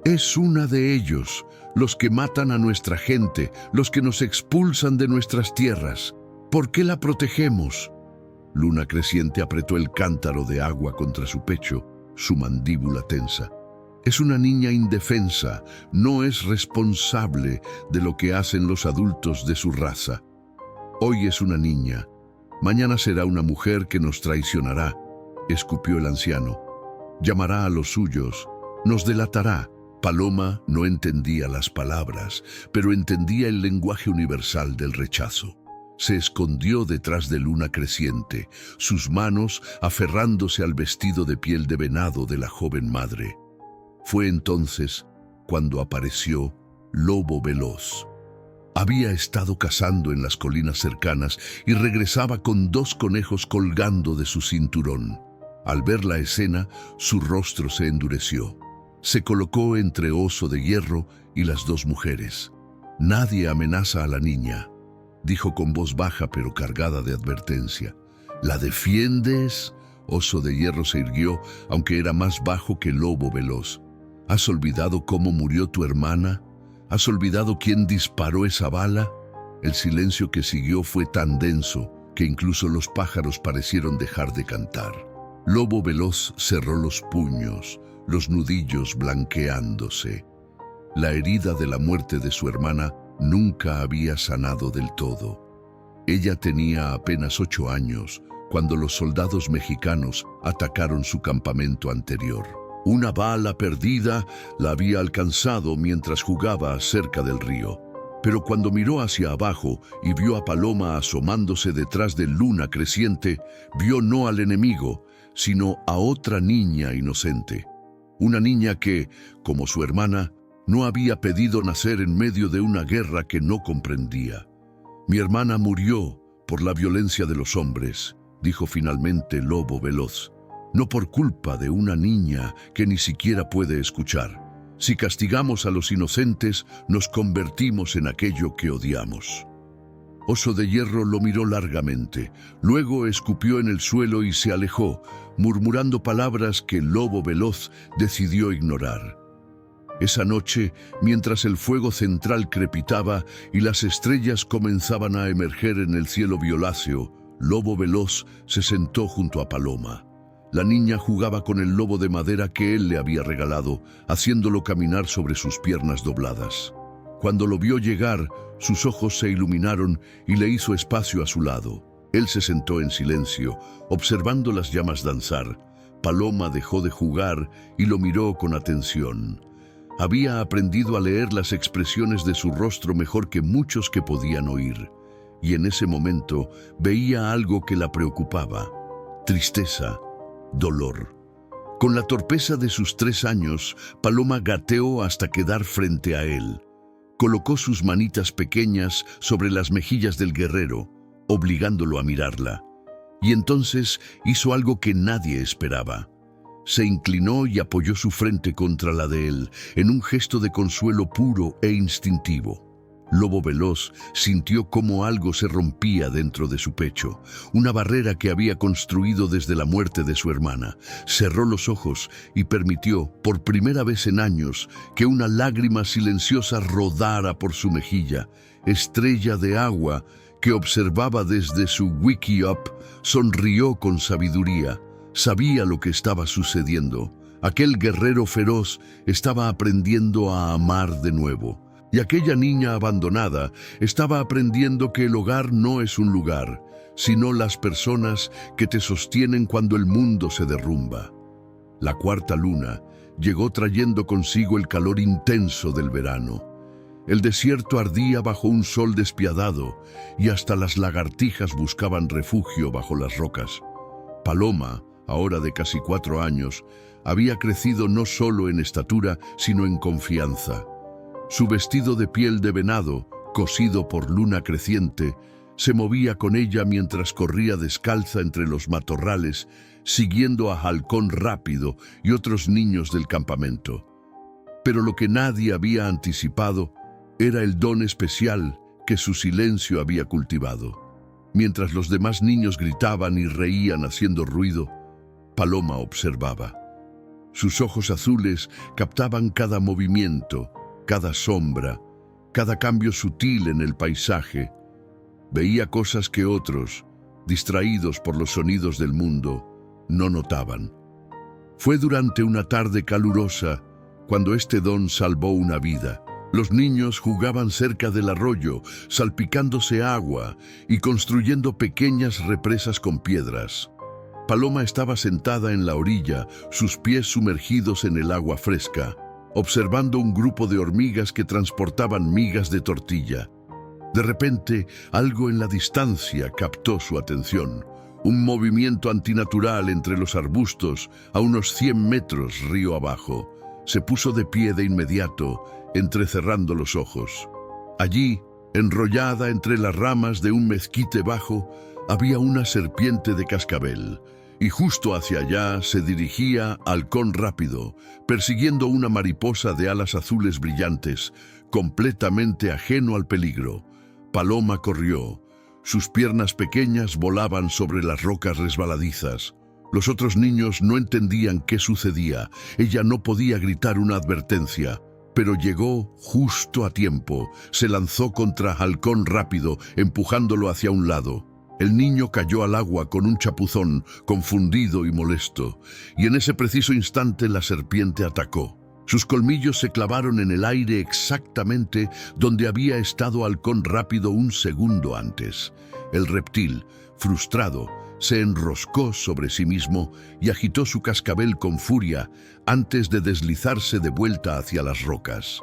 «Es una de ellos, los que matan a nuestra gente, los que nos expulsan de nuestras tierras. ¿Por qué la protegemos?». Luna Creciente apretó el cántaro de agua contra su pecho, su mandíbula tensa. Es una niña indefensa, no es responsable de lo que hacen los adultos de su raza. Hoy es una niña, mañana será una mujer que nos traicionará, escupió el anciano. Llamará a los suyos, nos delatará. Paloma no entendía las palabras, pero entendía el lenguaje universal del rechazo. Se escondió detrás de Luna Creciente, sus manos aferrándose al vestido de piel de venado de la joven madre. Fue entonces cuando apareció Lobo Veloz. Había estado cazando en las colinas cercanas y regresaba con 2 conejos colgando de su cinturón. Al ver la escena, su rostro se endureció. Se colocó entre Oso de Hierro y las 2 mujeres. «Nadie amenaza a la niña», dijo con voz baja pero cargada de advertencia. «¿La defiendes?». Oso de Hierro se irguió, aunque era más bajo que Lobo Veloz. «¿Has olvidado cómo murió tu hermana? ¿Has olvidado quién disparó esa bala?». El silencio que siguió fue tan denso que incluso los pájaros parecieron dejar de cantar. Lobo Veloz cerró los puños, los nudillos blanqueándose. La herida de la muerte de su hermana nunca había sanado del todo. Ella tenía apenas 8 años cuando los soldados mexicanos atacaron su campamento anterior. Una bala perdida la había alcanzado mientras jugaba cerca del río. Pero cuando miró hacia abajo y vio a Paloma asomándose detrás de Luna Creciente, vio no al enemigo, sino a otra niña inocente. Una niña que, como su hermana, no había pedido nacer en medio de una guerra que no comprendía. «Mi hermana murió por la violencia de los hombres», dijo finalmente Lobo Veloz. «No por culpa de una niña que ni siquiera puede escuchar. Si castigamos a los inocentes, nos convertimos en aquello que odiamos». Oso de Hierro lo miró largamente, luego escupió en el suelo y se alejó, murmurando palabras que Lobo Veloz decidió ignorar. Esa noche, mientras el fuego central crepitaba y las estrellas comenzaban a emerger en el cielo violáceo, Lobo Veloz se sentó junto a Paloma. La niña jugaba con el lobo de madera que él le había regalado, haciéndolo caminar sobre sus piernas dobladas. Cuando lo vio llegar, sus ojos se iluminaron y le hizo espacio a su lado. Él se sentó en silencio, observando las llamas danzar. Paloma dejó de jugar y lo miró con atención. Había aprendido a leer las expresiones de su rostro mejor que muchos que podían oír. Y en ese momento veía algo que la preocupaba. tristeza, dolor. Con la torpeza de sus 3 años, Paloma gateó hasta quedar frente a él. Colocó sus manitas pequeñas sobre las mejillas del guerrero, obligándolo a mirarla. Y entonces hizo algo que nadie esperaba. Se inclinó y apoyó su frente contra la de él, en un gesto de consuelo puro e instintivo. Lobo Veloz sintió cómo algo se rompía dentro de su pecho, una barrera que había construido desde la muerte de su hermana. Cerró los ojos y permitió, por primera vez en años, que una lágrima silenciosa rodara por su mejilla. Estrella de Agua, que observaba desde su wiki-up, sonrió con sabiduría. Sabía lo que estaba sucediendo. Aquel guerrero feroz estaba aprendiendo a amar de nuevo. Y aquella niña abandonada estaba aprendiendo que el hogar no es un lugar, sino las personas que te sostienen cuando el mundo se derrumba. La cuarta luna llegó trayendo consigo el calor intenso del verano. El desierto ardía bajo un sol despiadado y hasta las lagartijas buscaban refugio bajo las rocas. Paloma, ahora de casi 4 años, había crecido no solo en estatura, sino en confianza. Su vestido de piel de venado, cosido por luna creciente, se movía con ella mientras corría descalza entre los matorrales, siguiendo a Halcón Rápido y otros niños del campamento. Pero lo que nadie había anticipado era el don especial que su silencio había cultivado. Mientras los demás niños gritaban y reían haciendo ruido, Paloma observaba. Sus ojos azules captaban cada movimiento, cada sombra, cada cambio sutil en el paisaje. Veía cosas que otros, distraídos por los sonidos del mundo, no notaban. Fue durante una tarde calurosa cuando este don salvó una vida. Los niños jugaban cerca del arroyo, salpicándose agua y construyendo pequeñas represas con piedras. Paloma estaba sentada en la orilla, sus pies sumergidos en el agua fresca, observando un grupo de hormigas que transportaban migas de tortilla. De repente, algo en la distancia captó su atención. Un movimiento antinatural entre los arbustos, a unos 100 metros río abajo. Se puso de pie de inmediato, entrecerrando los ojos. Allí, enrollada entre las ramas de un mezquite bajo, había una serpiente de cascabel. Y justo hacia allá se dirigía Halcón Rápido, persiguiendo una mariposa de alas azules brillantes, completamente ajeno al peligro. Paloma corrió. Sus piernas pequeñas volaban sobre las rocas resbaladizas. Los otros niños no entendían qué sucedía. Ella no podía gritar una advertencia, pero llegó justo a tiempo. Se lanzó contra Halcón Rápido, empujándolo hacia un lado. El niño cayó al agua con un chapuzón, confundido y molesto, y en ese preciso instante la serpiente atacó. Sus colmillos se clavaron en el aire exactamente donde había estado Halcón Rápido un segundo antes. El reptil, frustrado, se enroscó sobre sí mismo y agitó su cascabel con furia antes de deslizarse de vuelta hacia las rocas.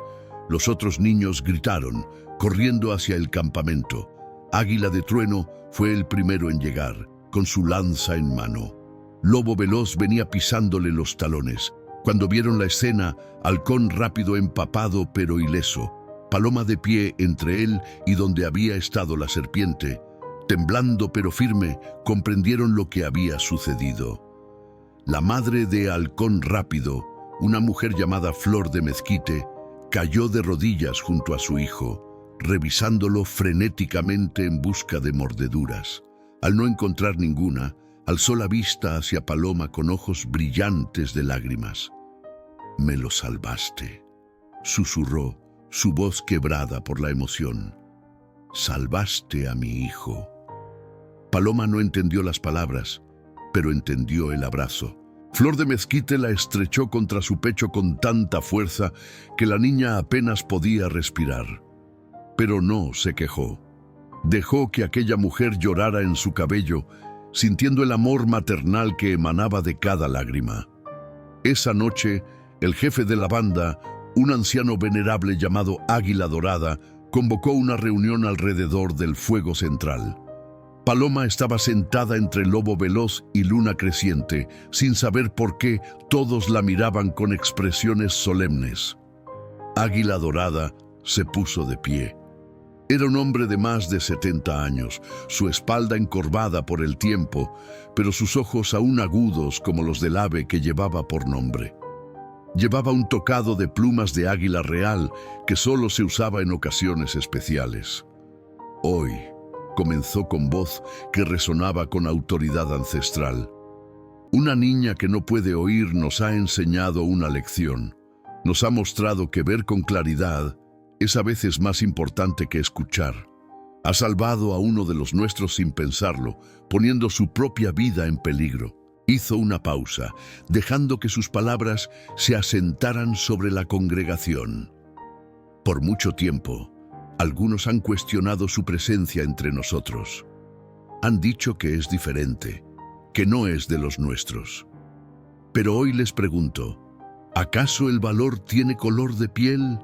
Los otros niños gritaron, corriendo hacia el campamento. Águila de Trueno fue el primero en llegar, con su lanza en mano. Lobo Veloz venía pisándole los talones. Cuando vieron la escena, Halcón Rápido empapado pero ileso, Paloma de pie entre él y donde había estado la serpiente, temblando pero firme, comprendieron lo que había sucedido. La madre de Halcón Rápido, una mujer llamada Flor de Mezquite, cayó de rodillas junto a su hijo, revisándolo frenéticamente en busca de mordeduras. Al no encontrar ninguna, alzó la vista hacia Paloma con ojos brillantes de lágrimas. «Me lo salvaste», susurró, su voz quebrada por la emoción. «Salvaste a mi hijo». Paloma no entendió las palabras, pero entendió el abrazo. Flor de Mezquite la estrechó contra su pecho con tanta fuerza que la niña apenas podía respirar. Pero no se quejó. Dejó que aquella mujer llorara en su cabello, sintiendo el amor maternal que emanaba de cada lágrima. Esa noche, el jefe de la banda, un anciano venerable llamado Águila Dorada, convocó una reunión alrededor del fuego central. Paloma estaba sentada entre Lobo Veloz y Luna Creciente, sin saber por qué todos la miraban con expresiones solemnes. Águila Dorada se puso de pie. Era un hombre de más de 70 años, su espalda encorvada por el tiempo, pero sus ojos aún agudos como los del ave que llevaba por nombre. Llevaba un tocado de plumas de águila real que solo se usaba en ocasiones especiales. Hoy, comenzó con voz que resonaba con autoridad ancestral. Una niña que no puede oír nos ha enseñado una lección. Nos ha mostrado que ver con claridad es a veces más importante que escuchar. Ha salvado a uno de los nuestros sin pensarlo, poniendo su propia vida en peligro. Hizo una pausa, dejando que sus palabras se asentaran sobre la congregación. Por mucho tiempo, algunos han cuestionado su presencia entre nosotros. Han dicho que es diferente, que no es de los nuestros. Pero hoy les pregunto, ¿acaso el valor tiene color de piel?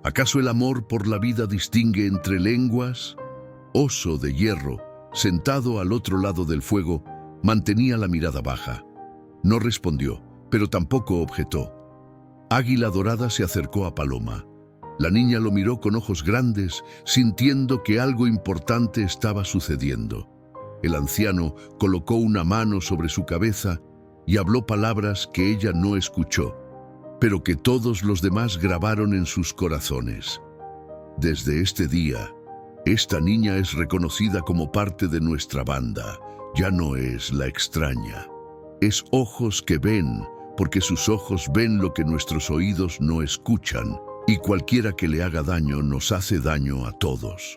¿Acaso el amor por la vida distingue entre lenguas? Oso de Hierro, sentado al otro lado del fuego, mantenía la mirada baja. No respondió, pero tampoco objetó. Águila Dorada se acercó a Paloma. La niña lo miró con ojos grandes, sintiendo que algo importante estaba sucediendo. El anciano colocó una mano sobre su cabeza y habló palabras que ella no escuchó, pero que todos los demás grabaron en sus corazones. Desde este día, esta niña es reconocida como parte de nuestra banda. Ya no es la extraña. Es ojos que ven, porque sus ojos ven lo que nuestros oídos no escuchan, y cualquiera que le haga daño nos hace daño a todos.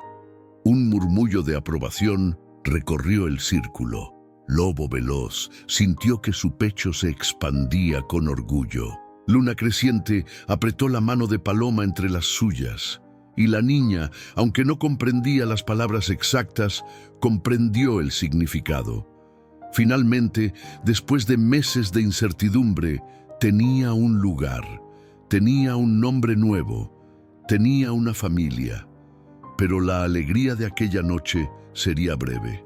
Un murmullo de aprobación recorrió el círculo. Lobo Veloz sintió que su pecho se expandía con orgullo. Luna Creciente apretó la mano de Paloma entre las suyas, y la niña, aunque no comprendía las palabras exactas, comprendió el significado. Finalmente, después de meses de incertidumbre, tenía un lugar, tenía un nombre nuevo, tenía una familia. Pero la alegría de aquella noche sería breve,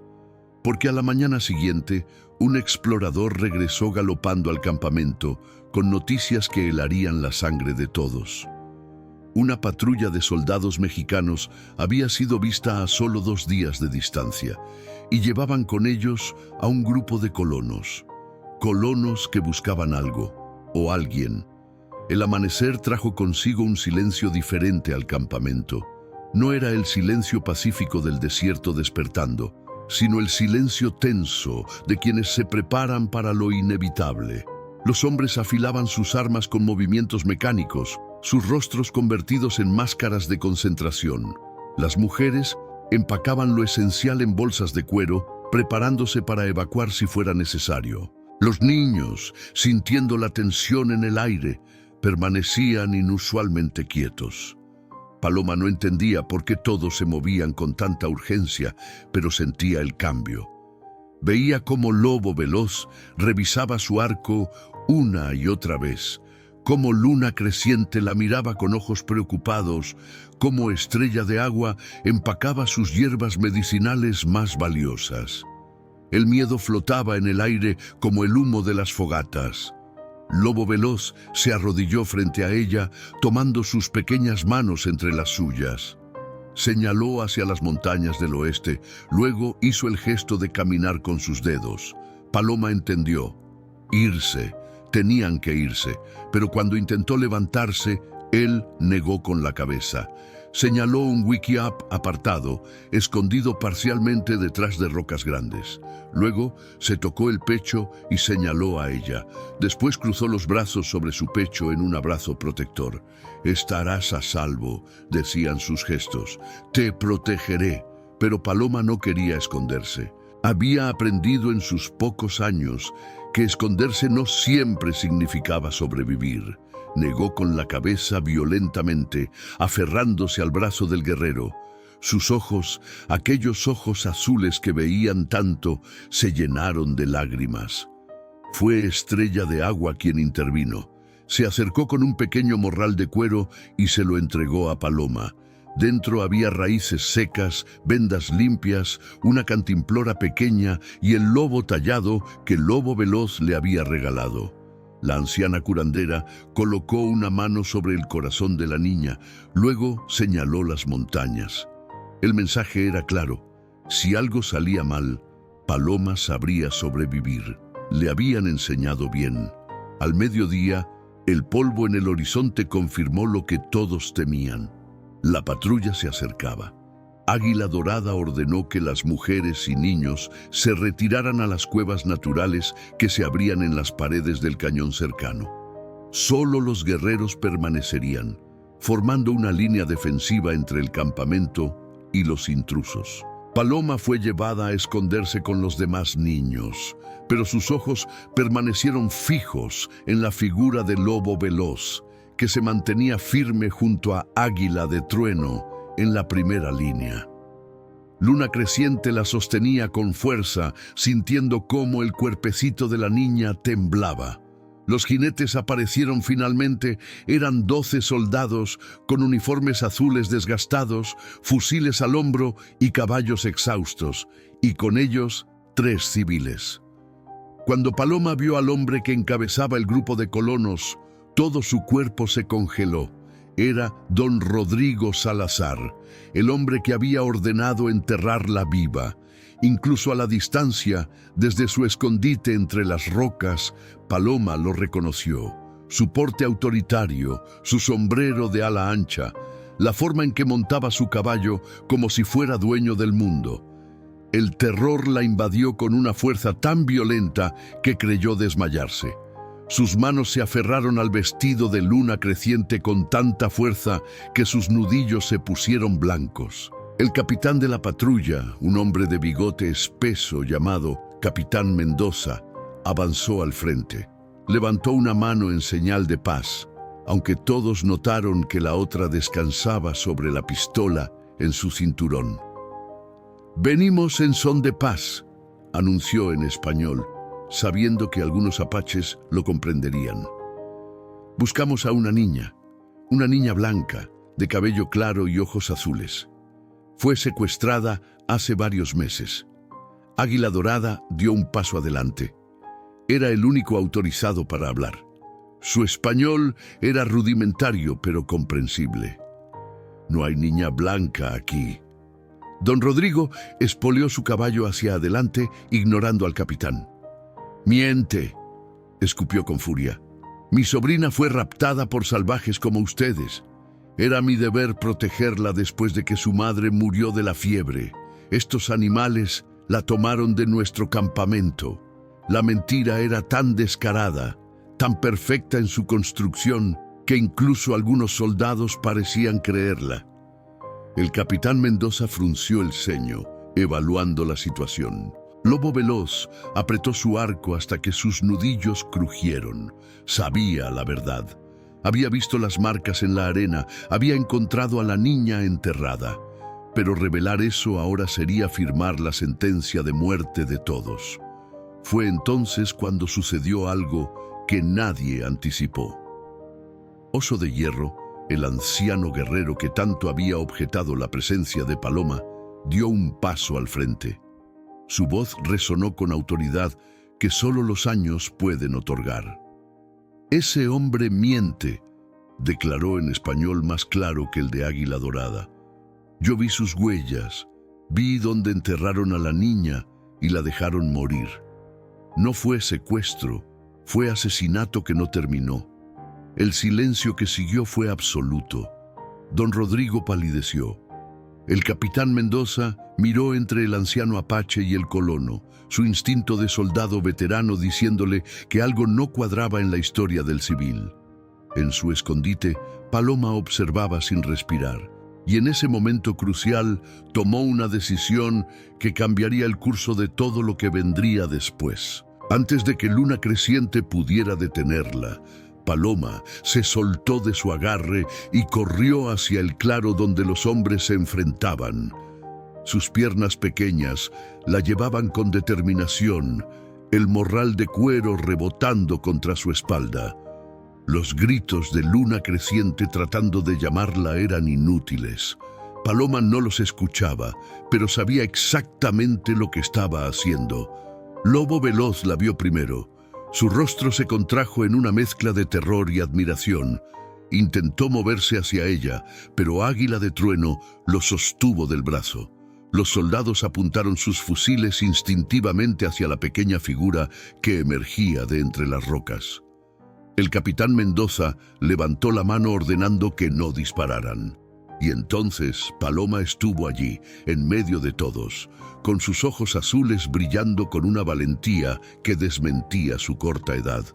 porque a la mañana siguiente, un explorador regresó galopando al campamento con noticias que helarían la sangre de todos. Una patrulla de soldados mexicanos había sido vista a solo 2 días de distancia y llevaban con ellos a un grupo de colonos que buscaban algo o alguien. El amanecer trajo consigo un silencio diferente al campamento. No era el silencio pacífico del desierto despertando, sino el silencio tenso de quienes se preparan para lo inevitable. Los hombres afilaban sus armas con movimientos mecánicos, sus rostros convertidos en máscaras de concentración. Las mujeres empacaban lo esencial en bolsas de cuero, preparándose para evacuar si fuera necesario. Los niños, sintiendo la tensión en el aire, permanecían inusualmente quietos. Paloma no entendía por qué todos se movían con tanta urgencia, pero sentía el cambio. Veía cómo Lobo Veloz revisaba su arco una y otra vez, cómo Luna Creciente la miraba con ojos preocupados, cómo Estrella de Agua empacaba sus hierbas medicinales más valiosas. El miedo flotaba en el aire como el humo de las fogatas. Lobo Veloz se arrodilló frente a ella, tomando sus pequeñas manos entre las suyas. Señaló hacia las montañas del oeste, luego hizo el gesto de caminar con sus dedos. Paloma entendió. Irse. Tenían que irse, pero cuando intentó levantarse, él negó con la cabeza. Señaló un wikiup apartado, escondido parcialmente detrás de rocas grandes. Luego se tocó el pecho y señaló a ella. Después cruzó los brazos sobre su pecho en un abrazo protector. «Estarás a salvo», decían sus gestos. «Te protegeré». Pero Paloma no quería esconderse. Había aprendido en sus pocos años que esconderse no siempre significaba sobrevivir. Negó con la cabeza violentamente, aferrándose al brazo del guerrero. Sus ojos, aquellos ojos azules que veían tanto, se llenaron de lágrimas. Fue Estrella de Agua quien intervino. Se acercó con un pequeño morral de cuero y se lo entregó a Paloma. Dentro había raíces secas, vendas limpias, una cantimplora pequeña y el lobo tallado que Lobo Veloz le había regalado. La anciana curandera colocó una mano sobre el corazón de la niña, luego señaló las montañas. El mensaje era claro: si algo salía mal, Paloma sabría sobrevivir. Le habían enseñado bien. Al mediodía, el polvo en el horizonte confirmó lo que todos temían. La patrulla se acercaba. Águila Dorada ordenó que las mujeres y niños se retiraran a las cuevas naturales que se abrían en las paredes del cañón cercano. Solo los guerreros permanecerían, formando una línea defensiva entre el campamento y los intrusos. Paloma fue llevada a esconderse con los demás niños, pero sus ojos permanecieron fijos en la figura del Lobo Veloz, que se mantenía firme junto a Águila de Trueno en la primera línea. Luna Creciente la sostenía con fuerza, sintiendo cómo el cuerpecito de la niña temblaba. Los jinetes aparecieron finalmente. Eran 12 soldados con uniformes azules desgastados, fusiles al hombro y caballos exhaustos, y con ellos 3 civiles. Cuando Paloma vio al hombre que encabezaba el grupo de colonos, todo su cuerpo se congeló. Era don Rodrigo Salazar, el hombre que había ordenado enterrarla viva. Incluso a la distancia, desde su escondite entre las rocas, Paloma lo reconoció. Su porte autoritario, su sombrero de ala ancha, la forma en que montaba su caballo como si fuera dueño del mundo. El terror la invadió con una fuerza tan violenta que creyó desmayarse. Sus manos se aferraron al vestido de Luna Creciente con tanta fuerza que sus nudillos se pusieron blancos. El capitán de la patrulla, un hombre de bigote espeso llamado Capitán Mendoza, avanzó al frente. Levantó una mano en señal de paz, aunque todos notaron que la otra descansaba sobre la pistola en su cinturón. «Venimos en son de paz», anunció en español, sabiendo que algunos apaches lo comprenderían. «Buscamos a una niña blanca, de cabello claro y ojos azules. Fue secuestrada hace varios meses». Águila Dorada dio un paso adelante. Era el único autorizado para hablar. Su español era rudimentario pero comprensible. «No hay niña blanca aquí». Don Rodrigo espoleó su caballo hacia adelante, ignorando al capitán. «Miente», escupió con furia. «Mi sobrina fue raptada por salvajes como ustedes. Era mi deber protegerla después de que su madre murió de la fiebre. Estos animales la tomaron de nuestro campamento. La mentira era tan descarada, tan perfecta en su construcción, que incluso algunos soldados parecían creerla». El capitán Mendoza frunció el ceño, evaluando la situación. Lobo Veloz apretó su arco hasta que sus nudillos crujieron. Sabía la verdad. Había visto las marcas en la arena, había encontrado a la niña enterrada. Pero revelar eso ahora sería firmar la sentencia de muerte de todos. Fue entonces cuando sucedió algo que nadie anticipó. Oso de Hierro, el anciano guerrero que tanto había objetado la presencia de Paloma, dio un paso al frente. Su voz resonó con autoridad que solo los años pueden otorgar. «Ese hombre miente», declaró en español más claro que el de Águila Dorada. «Yo vi sus huellas, vi dónde enterraron a la niña y la dejaron morir. No fue secuestro, fue asesinato que no terminó». El silencio que siguió fue absoluto. Don Rodrigo palideció. El capitán Mendoza miró entre el anciano apache y el colono, su instinto de soldado veterano diciéndole que algo no cuadraba en la historia del civil. En su escondite, Paloma observaba sin respirar, y en ese momento crucial tomó una decisión que cambiaría el curso de todo lo que vendría después. Antes de que Luna Creciente pudiera detenerla, Paloma se soltó de su agarre y corrió hacia el claro donde los hombres se enfrentaban. Sus piernas pequeñas la llevaban con determinación, el morral de cuero rebotando contra su espalda. Los gritos de Luna Creciente tratando de llamarla eran inútiles. Paloma no los escuchaba, pero sabía exactamente lo que estaba haciendo. Lobo Veloz la vio primero. Su rostro se contrajo en una mezcla de terror y admiración. Intentó moverse hacia ella, pero Águila de Trueno lo sostuvo del brazo. Los soldados apuntaron sus fusiles instintivamente hacia la pequeña figura que emergía de entre las rocas. El capitán Mendoza levantó la mano ordenando que no dispararan. Y entonces Paloma estuvo allí, en medio de todos, con sus ojos azules brillando con una valentía que desmentía su corta edad.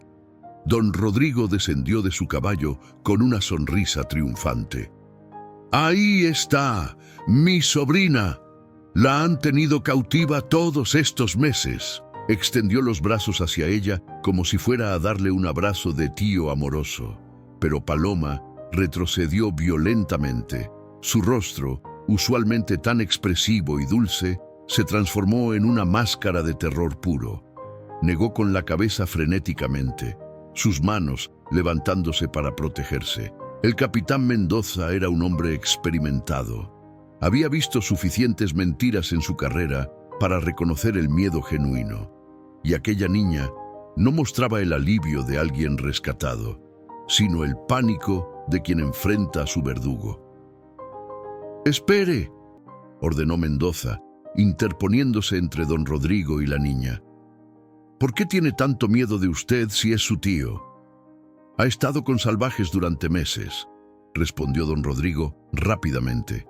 Don Rodrigo descendió de su caballo con una sonrisa triunfante. «Ahí está, mi sobrina. La han tenido cautiva todos estos meses». Extendió los brazos hacia ella como si fuera a darle un abrazo de tío amoroso. Pero Paloma retrocedió violentamente. Su rostro, usualmente tan expresivo y dulce, se transformó en una máscara de terror puro. Negó con la cabeza frenéticamente, sus manos levantándose para protegerse. El capitán Mendoza era un hombre experimentado. Había visto suficientes mentiras en su carrera para reconocer el miedo genuino. Y aquella niña no mostraba el alivio de alguien rescatado, sino el pánico de quien enfrenta a su verdugo. «Espere», ordenó Mendoza, interponiéndose entre don Rodrigo y la niña. «¿Por qué tiene tanto miedo de usted si es su tío?» «Ha estado con salvajes durante meses», respondió don Rodrigo rápidamente.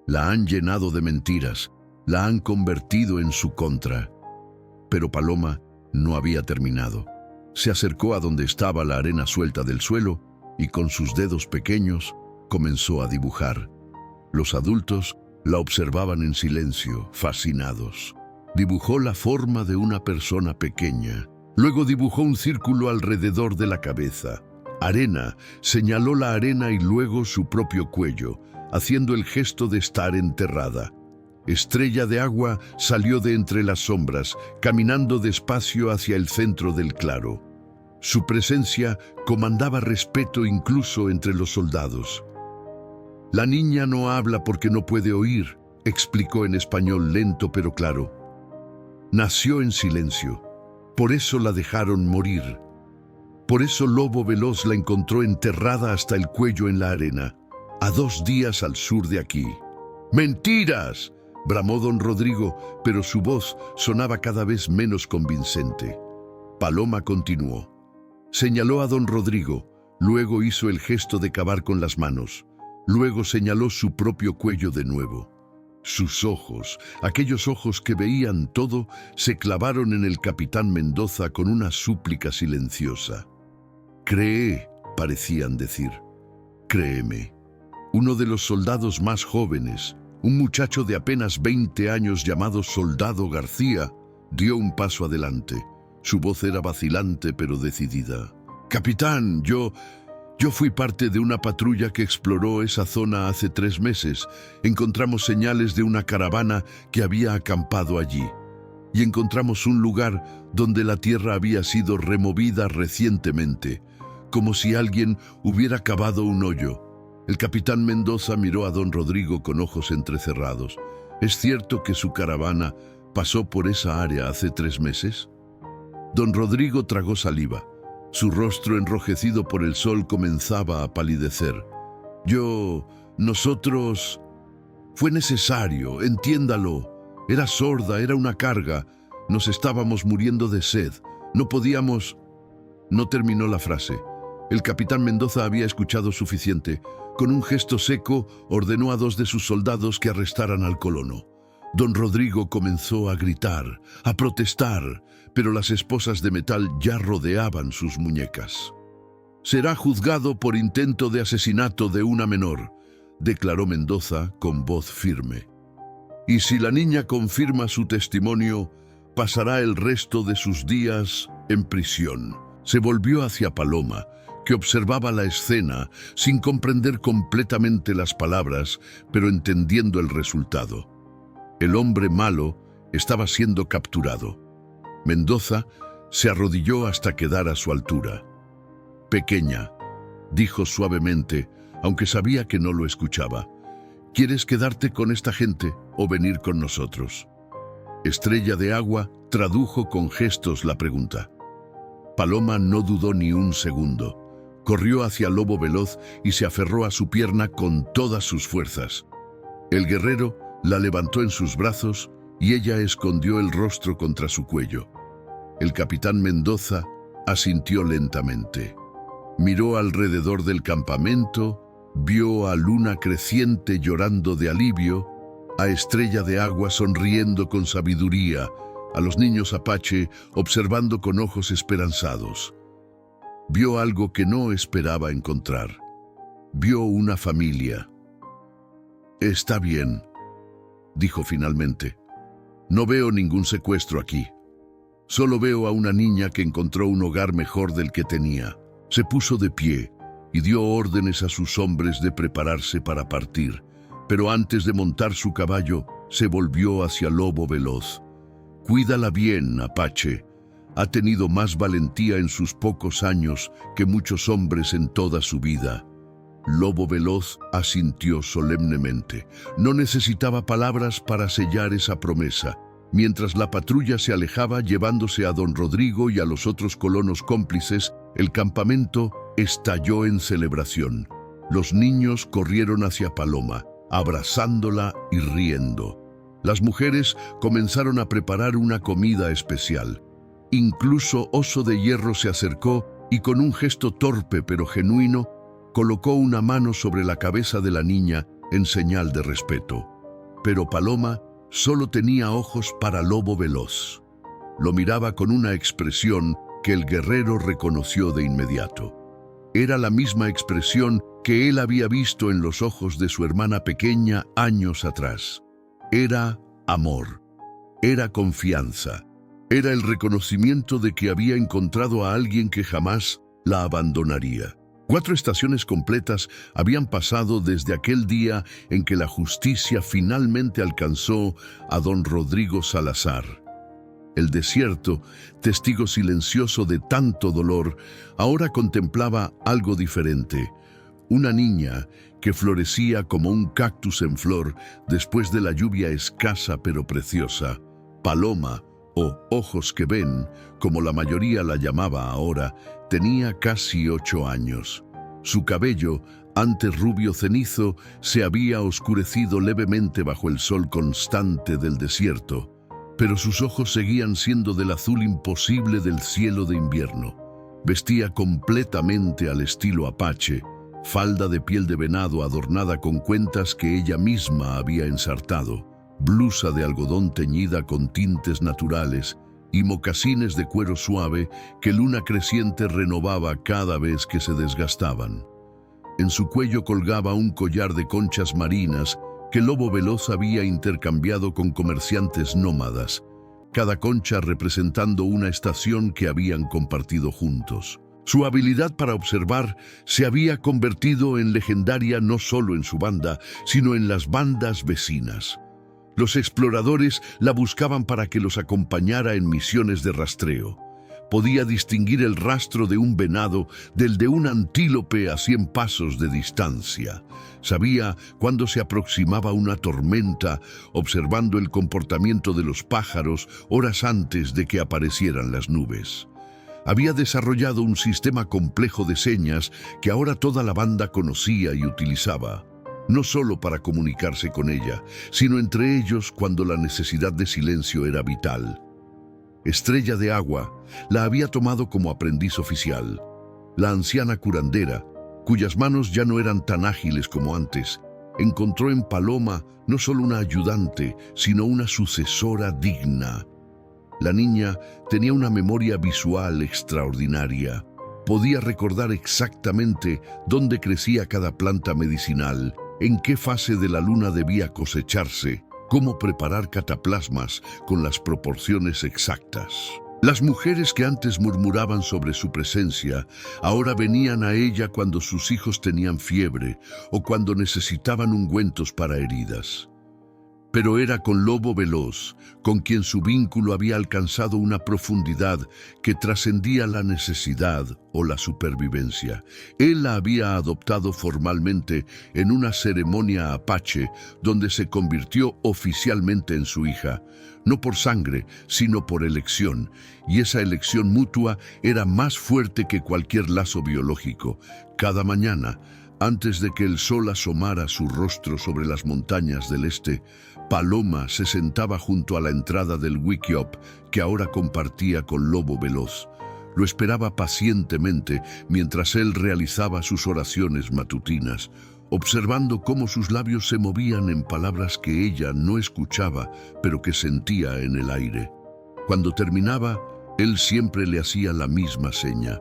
«La han llenado de mentiras, la han convertido en su contra». Pero Paloma no había terminado. Se acercó a donde estaba la arena suelta del suelo y con sus dedos pequeños comenzó a dibujar. Los adultos la observaban en silencio, fascinados. Dibujó la forma de una persona pequeña. Luego dibujó un círculo alrededor de la cabeza. Arena, señaló la arena y luego su propio cuello, haciendo el gesto de estar enterrada. Estrella de Agua salió de entre las sombras, caminando despacio hacia el centro del claro. Su presencia comandaba respeto incluso entre los soldados. «La niña no habla porque no puede oír», explicó en español lento pero claro. «Nació en silencio. Por eso la dejaron morir. Por eso Lobo Veloz la encontró enterrada hasta el cuello en la arena, a 2 días al sur de aquí». «¡Mentiras!», bramó don Rodrigo, pero su voz sonaba cada vez menos convincente. Paloma continuó. Señaló a don Rodrigo, luego hizo el gesto de cavar con las manos, luego señaló su propio cuello de nuevo. Sus ojos, aquellos ojos que veían todo, se clavaron en el capitán Mendoza con una súplica silenciosa. «Cree», parecían decir, «créeme». Uno de los soldados más jóvenes, un muchacho de apenas 20 años llamado Soldado García, dio un paso adelante. Su voz era vacilante pero decidida. «Capitán, yo fui parte de una patrulla que exploró esa zona hace 3 meses. Encontramos señales de una caravana que había acampado allí. Y encontramos un lugar donde la tierra había sido removida recientemente, como si alguien hubiera cavado un hoyo». El capitán Mendoza miró a don Rodrigo con ojos entrecerrados. «¿Es cierto que su caravana pasó por esa área hace 3 meses?» Don Rodrigo tragó saliva. Su rostro enrojecido por el sol comenzaba a palidecer. Nosotros... Fue necesario, entiéndalo. Era sorda, era una carga. Nos estábamos muriendo de sed. No podíamos... No terminó la frase. El capitán Mendoza había escuchado suficiente. Con un gesto seco, ordenó a 2 de sus soldados que arrestaran al colono. Don Rodrigo comenzó a gritar, a protestar, pero las esposas de metal ya rodeaban sus muñecas. «Será juzgado por intento de asesinato de una menor», declaró Mendoza con voz firme. «Y si la niña confirma su testimonio, pasará el resto de sus días en prisión». Se volvió hacia Paloma, que observaba la escena sin comprender completamente las palabras, pero entendiendo el resultado. El hombre malo estaba siendo capturado. Mendoza se arrodilló hasta quedar a su altura. «Pequeña», dijo suavemente, aunque sabía que no lo escuchaba, ¿Quieres quedarte con esta gente o venir con nosotros? Estrella de Agua tradujo con gestos la pregunta. Paloma no dudó ni un segundo. Corrió hacia Lobo Veloz y se aferró a su pierna con todas sus fuerzas. El guerrero la levantó en sus brazos y ella escondió el rostro contra su cuello. El capitán Mendoza asintió lentamente. Miró alrededor del campamento, vio a Luna Creciente llorando de alivio, a Estrella de Agua sonriendo con sabiduría, a los niños apache observando con ojos esperanzados. Vio algo que no esperaba encontrar. Vio una familia. «Está bien», dijo finalmente. «No veo ningún secuestro aquí. Solo veo a una niña que encontró un hogar mejor del que tenía». Se puso de pie y dio órdenes a sus hombres de prepararse para partir, pero antes de montar su caballo, se volvió hacia Lobo Veloz. «Cuídala bien, Apache. Ha tenido más valentía en sus pocos años que muchos hombres en toda su vida». Lobo Veloz asintió solemnemente. No necesitaba palabras para sellar esa promesa. Mientras la patrulla se alejaba llevándose a don Rodrigo y a los otros colonos cómplices, el campamento estalló en celebración. Los niños corrieron hacia Paloma, abrazándola y riendo. Las mujeres comenzaron a preparar una comida especial. Incluso Oso de Hierro se acercó y con un gesto torpe pero genuino, colocó una mano sobre la cabeza de la niña en señal de respeto. Pero Paloma solo tenía ojos para Lobo Veloz. Lo miraba con una expresión que el guerrero reconoció de inmediato. Era la misma expresión que él había visto en los ojos de su hermana pequeña años atrás. Era amor, era confianza, era el reconocimiento de que había encontrado a alguien que jamás la abandonaría. 4 estaciones completas habían pasado desde aquel día en que la justicia finalmente alcanzó a don Rodrigo Salazar. El desierto, testigo silencioso de tanto dolor, ahora contemplaba algo diferente. Una niña que florecía como un cactus en flor después de la lluvia escasa pero preciosa. Paloma, o Ojos que Ven, como la mayoría la llamaba ahora, tenía casi 8 años. Su cabello, antes rubio cenizo, se había oscurecido levemente bajo el sol constante del desierto, pero sus ojos seguían siendo del azul imposible del cielo de invierno. Vestía completamente al estilo apache, falda de piel de venado adornada con cuentas que ella misma había ensartado, blusa de algodón teñida con tintes naturales y mocasines de cuero suave que Luna Creciente renovaba cada vez que se desgastaban. En su cuello colgaba un collar de conchas marinas que Lobo Veloz había intercambiado con comerciantes nómadas, cada concha representando una estación que habían compartido juntos. Su habilidad para observar se había convertido en legendaria no solo en su banda, sino en las bandas vecinas. Los exploradores la buscaban para que los acompañara en misiones de rastreo. Podía distinguir el rastro de un venado del de un antílope a 100 pasos de distancia. Sabía cuándo se aproximaba una tormenta, observando el comportamiento de los pájaros horas antes de que aparecieran las nubes. Había desarrollado un sistema complejo de señas que ahora toda la banda conocía y utilizaba, no solo para comunicarse con ella, sino entre ellos cuando la necesidad de silencio era vital. Estrella de Agua la había tomado como aprendiz oficial. La anciana curandera, cuyas manos ya no eran tan ágiles como antes, encontró en Paloma no solo una ayudante, sino una sucesora digna. La niña tenía una memoria visual extraordinaria. Podía recordar exactamente dónde crecía cada planta medicinal, en qué fase de la luna debía cosecharse, cómo preparar cataplasmas con las proporciones exactas. Las mujeres que antes murmuraban sobre su presencia, ahora venían a ella cuando sus hijos tenían fiebre o cuando necesitaban ungüentos para heridas. Pero era con Lobo Veloz, con quien su vínculo había alcanzado una profundidad que trascendía la necesidad o la supervivencia. Él la había adoptado formalmente en una ceremonia apache donde se convirtió oficialmente en su hija, no por sangre, sino por elección, y esa elección mutua era más fuerte que cualquier lazo biológico. Cada mañana, antes de que el sol asomara su rostro sobre las montañas del este, Paloma se sentaba junto a la entrada del Wickiup que ahora compartía con Lobo Veloz. Lo esperaba pacientemente mientras él realizaba sus oraciones matutinas, observando cómo sus labios se movían en palabras que ella no escuchaba, pero que sentía en el aire. Cuando terminaba, él siempre le hacía la misma seña.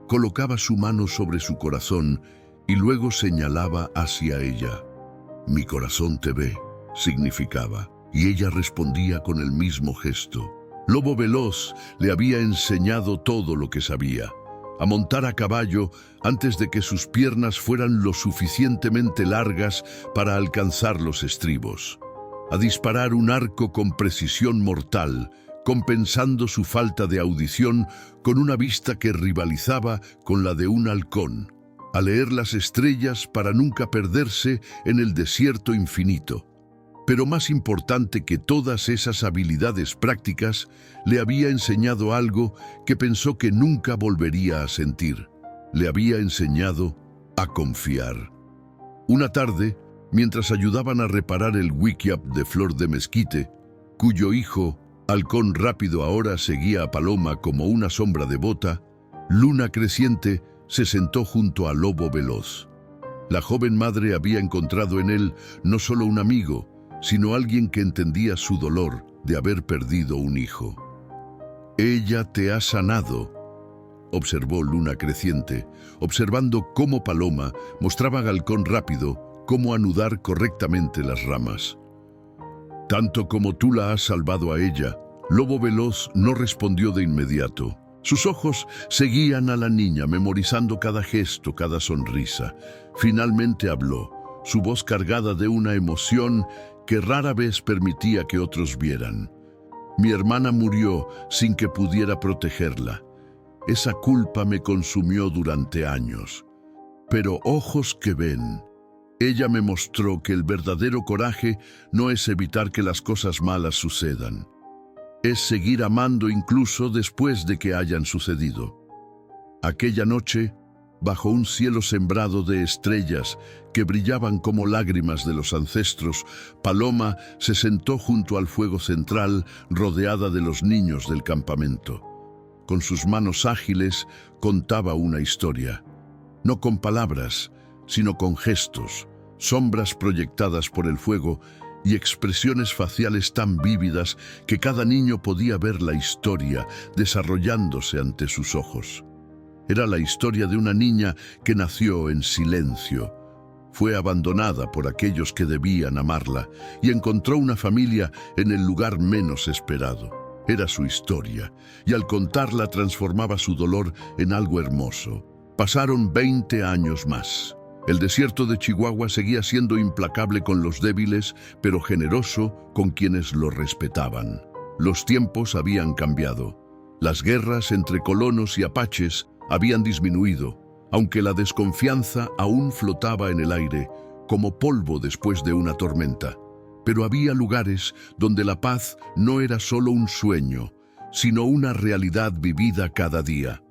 Colocaba su mano sobre su corazón y luego señalaba hacia ella. «Mi corazón te ve», significaba, y ella respondía con el mismo gesto. Lobo Veloz le había enseñado todo lo que sabía: a montar a caballo antes de que sus piernas fueran lo suficientemente largas para alcanzar los estribos, a disparar un arco con precisión mortal, compensando su falta de audición con una vista que rivalizaba con la de un halcón, a leer las estrellas para nunca perderse en el desierto infinito. Pero más importante que todas esas habilidades prácticas, le había enseñado algo que pensó que nunca volvería a sentir. Le había enseñado a confiar. Una tarde, mientras ayudaban a reparar el Wickiup de Flor de Mezquite, cuyo hijo, halcón rápido ahora, seguía a Paloma como una sombra devota, Luna Creciente se sentó junto a Lobo Veloz. La joven madre había encontrado en él no solo un amigo, sino alguien que entendía su dolor de haber perdido un hijo. «Ella te ha sanado», observó Luna Creciente, observando cómo Paloma mostraba al halcón rápido cómo anudar correctamente las ramas. «Tanto como tú la has salvado a ella», Lobo Veloz no respondió de inmediato. Sus ojos seguían a la niña, memorizando cada gesto, cada sonrisa. Finalmente habló, su voz cargada de una emoción que rara vez permitía que otros vieran. «Mi hermana murió sin que pudiera protegerla. Esa culpa me consumió durante años. Pero ojos que ven. Ella me mostró que el verdadero coraje no es evitar que las cosas malas sucedan. Es seguir amando incluso después de que hayan sucedido». Aquella noche, bajo un cielo sembrado de estrellas que brillaban como lágrimas de los ancestros, Paloma se sentó junto al fuego central, rodeada de los niños del campamento. Con sus manos ágiles contaba una historia, no con palabras, sino con gestos, sombras proyectadas por el fuego y expresiones faciales tan vívidas que cada niño podía ver la historia desarrollándose ante sus ojos. Era la historia de una niña que nació en silencio. Fue abandonada por aquellos que debían amarla y encontró una familia en el lugar menos esperado. Era su historia, y al contarla transformaba su dolor en algo hermoso. Pasaron 20 años más. El desierto de Chihuahua seguía siendo implacable con los débiles, pero generoso con quienes lo respetaban. Los tiempos habían cambiado. Las guerras entre colonos y apaches habían disminuido, aunque la desconfianza aún flotaba en el aire, como polvo después de una tormenta. Pero había lugares donde la paz no era solo un sueño, sino una realidad vivida cada día.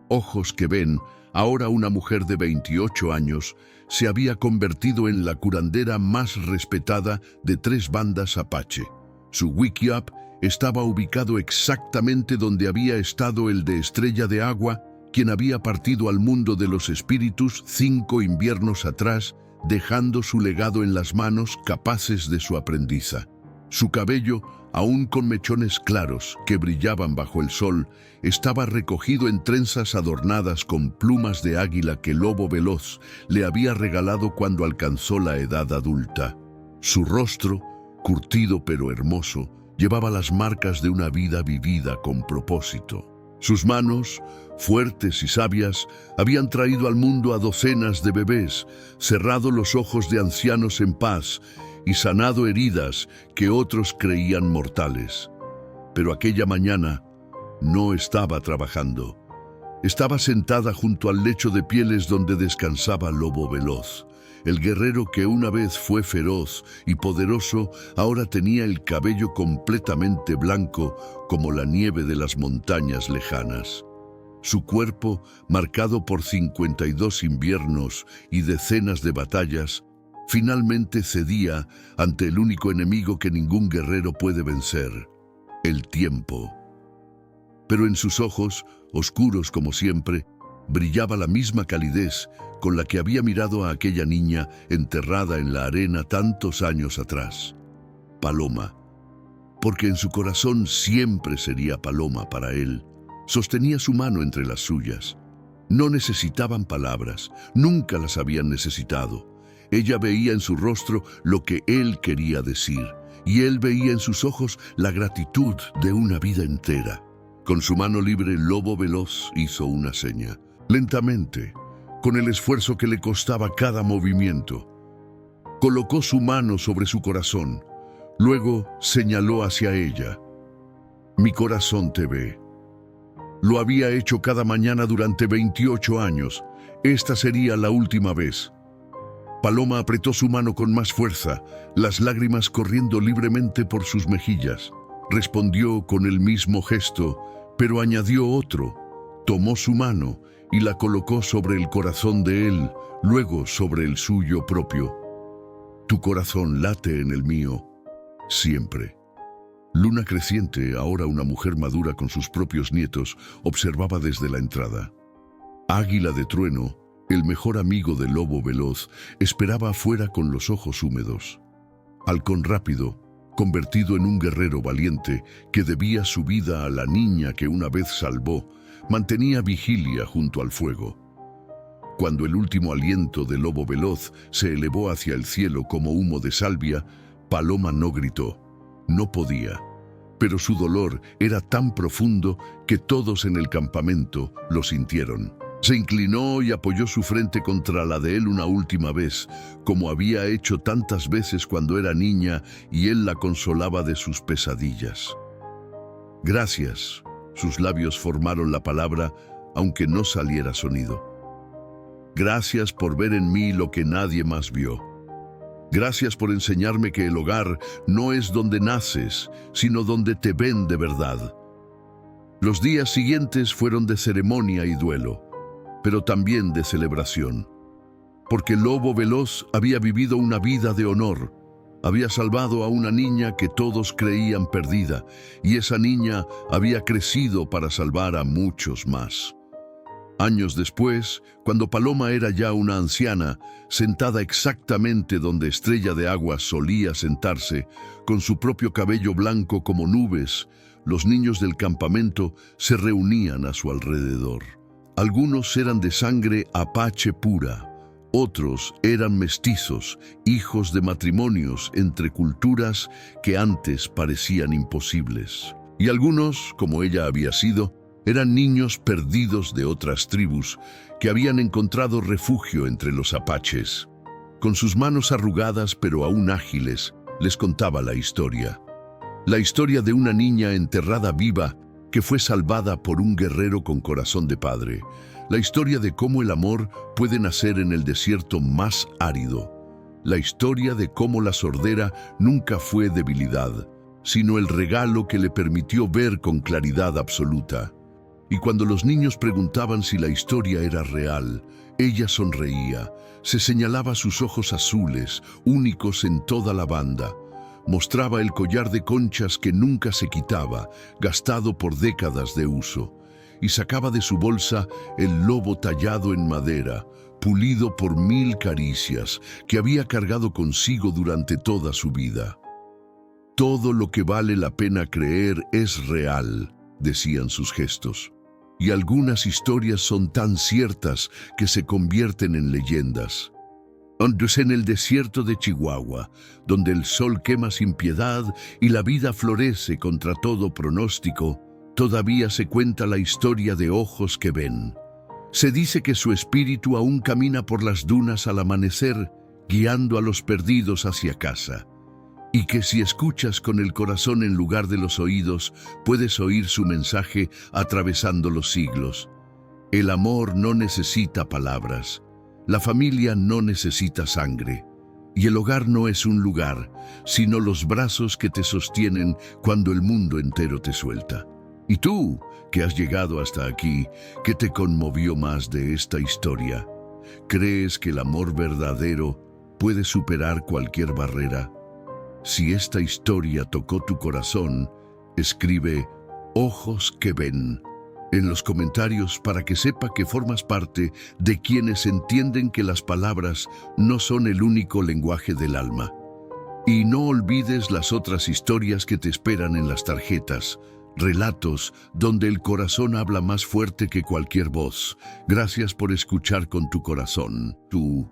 Ojos que ven, ahora una mujer de 28 años, se había convertido en la curandera más respetada de 3 bandas apache. Su Wickiup estaba ubicado exactamente donde había estado el de Estrella de Agua, quien había partido al mundo de los espíritus 5 inviernos atrás, dejando su legado en las manos capaces de su aprendiza. Su cabello, aún con mechones claros que brillaban bajo el sol, estaba recogido en trenzas adornadas con plumas de águila que Lobo Veloz le había regalado cuando alcanzó la edad adulta. Su rostro, curtido pero hermoso, llevaba las marcas de una vida vivida con propósito. Sus manos, fuertes y sabias, habían traído al mundo a docenas de bebés, cerrado los ojos de ancianos en paz y sanado heridas que otros creían mortales. Pero aquella mañana no estaba trabajando. Estaba sentada junto al lecho de pieles donde descansaba Lobo Veloz. El guerrero que una vez fue feroz y poderoso, ahora tenía el cabello completamente blanco como la nieve de las montañas lejanas. Su cuerpo, marcado por 52 inviernos y decenas de batallas, finalmente cedía ante el único enemigo que ningún guerrero puede vencer: el tiempo. Pero en sus ojos, oscuros como siempre, brillaba la misma calidez con la que había mirado a aquella niña enterrada en la arena tantos años atrás. Paloma, porque en su corazón siempre sería Paloma para él. Sostenía su mano entre las suyas. No necesitaban palabras, nunca las habían necesitado. Ella veía en su rostro lo que él quería decir, y él veía en sus ojos la gratitud de una vida entera. Con su mano libre, Lobo Veloz hizo una seña. Lentamente, con el esfuerzo que le costaba cada movimiento, colocó su mano sobre su corazón. Luego señaló hacia ella. Mi corazón te ve. Lo había hecho cada mañana durante 28 años. Esta sería la última vez. Paloma apretó su mano con más fuerza, las lágrimas corriendo libremente por sus mejillas. Respondió con el mismo gesto, pero añadió otro. Tomó su mano y la colocó sobre el corazón de él, luego sobre el suyo propio. Tu corazón late en el mío, siempre. Luna Creciente, ahora una mujer madura con sus propios nietos, observaba desde la entrada. Águila de Trueno, el mejor amigo de Lobo Veloz, esperaba afuera con los ojos húmedos. Halcón Rápido, convertido en un guerrero valiente que debía su vida a la niña que una vez salvó, mantenía vigilia junto al fuego. Cuando el último aliento de Lobo Veloz se elevó hacia el cielo como humo de salvia, Paloma no gritó. No podía, pero su dolor era tan profundo que todos en el campamento lo sintieron. Se inclinó y apoyó su frente contra la de él una última vez, como había hecho tantas veces cuando era niña y él la consolaba de sus pesadillas. Gracias. Sus labios formaron la palabra, aunque no saliera sonido. Gracias por ver en mí lo que nadie más vio. Gracias por enseñarme que el hogar no es donde naces, sino donde te ven de verdad. Los días siguientes fueron de ceremonia y duelo, pero también de celebración. Porque Lobo Veloz había vivido una vida de honor. Había salvado a una niña que todos creían perdida, y esa niña había crecido para salvar a muchos más. Años después, cuando Paloma era ya una anciana, sentada exactamente donde Estrella de Agua solía sentarse, con su propio cabello blanco como nubes, los niños del campamento se reunían a su alrededor. Algunos eran de sangre apache pura, otros eran mestizos, hijos de matrimonios entre culturas que antes parecían imposibles. Y algunos, como ella había sido, eran niños perdidos de otras tribus que habían encontrado refugio entre los apaches. Con sus manos arrugadas pero aún ágiles, les contaba la historia. La historia de una niña enterrada viva que fue salvada por un guerrero con corazón de padre. La historia de cómo el amor puede nacer en el desierto más árido. La historia de cómo la sordera nunca fue debilidad, sino el regalo que le permitió ver con claridad absoluta. Y cuando los niños preguntaban si la historia era real, ella sonreía, se señalaba sus ojos azules, únicos en toda la banda. Mostraba el collar de conchas que nunca se quitaba, gastado por décadas de uso, y sacaba de su bolsa el lobo tallado en madera, pulido por 1000 caricias, que había cargado consigo durante toda su vida. Todo lo que vale la pena creer es real, decían sus gestos. Y algunas historias son tan ciertas que se convierten en leyendas. En el desierto de Chihuahua, donde el sol quema sin piedad y la vida florece contra todo pronóstico, todavía se cuenta la historia de ojos que ven. Se dice que su espíritu aún camina por las dunas al amanecer, guiando a los perdidos hacia casa. y que si escuchas con el corazón en lugar de los oídos, puedes oír su mensaje atravesando los siglos. El amor no necesita palabras, la familia no necesita sangre, y el hogar no es un lugar, sino los brazos que te sostienen cuando el mundo entero te suelta. Y tú, que has llegado hasta aquí, ¿qué te conmovió más de esta historia? ¿Crees que el amor verdadero puede superar cualquier barrera? Si esta historia tocó tu corazón, escribe "Ojos que ven" en los comentarios para que sepa que formas parte de quienes entienden que las palabras no son el único lenguaje del alma. Y no olvides las otras historias que te esperan en las tarjetas, relatos donde el corazón habla más fuerte que cualquier voz. Gracias por escuchar con tu corazón. Tú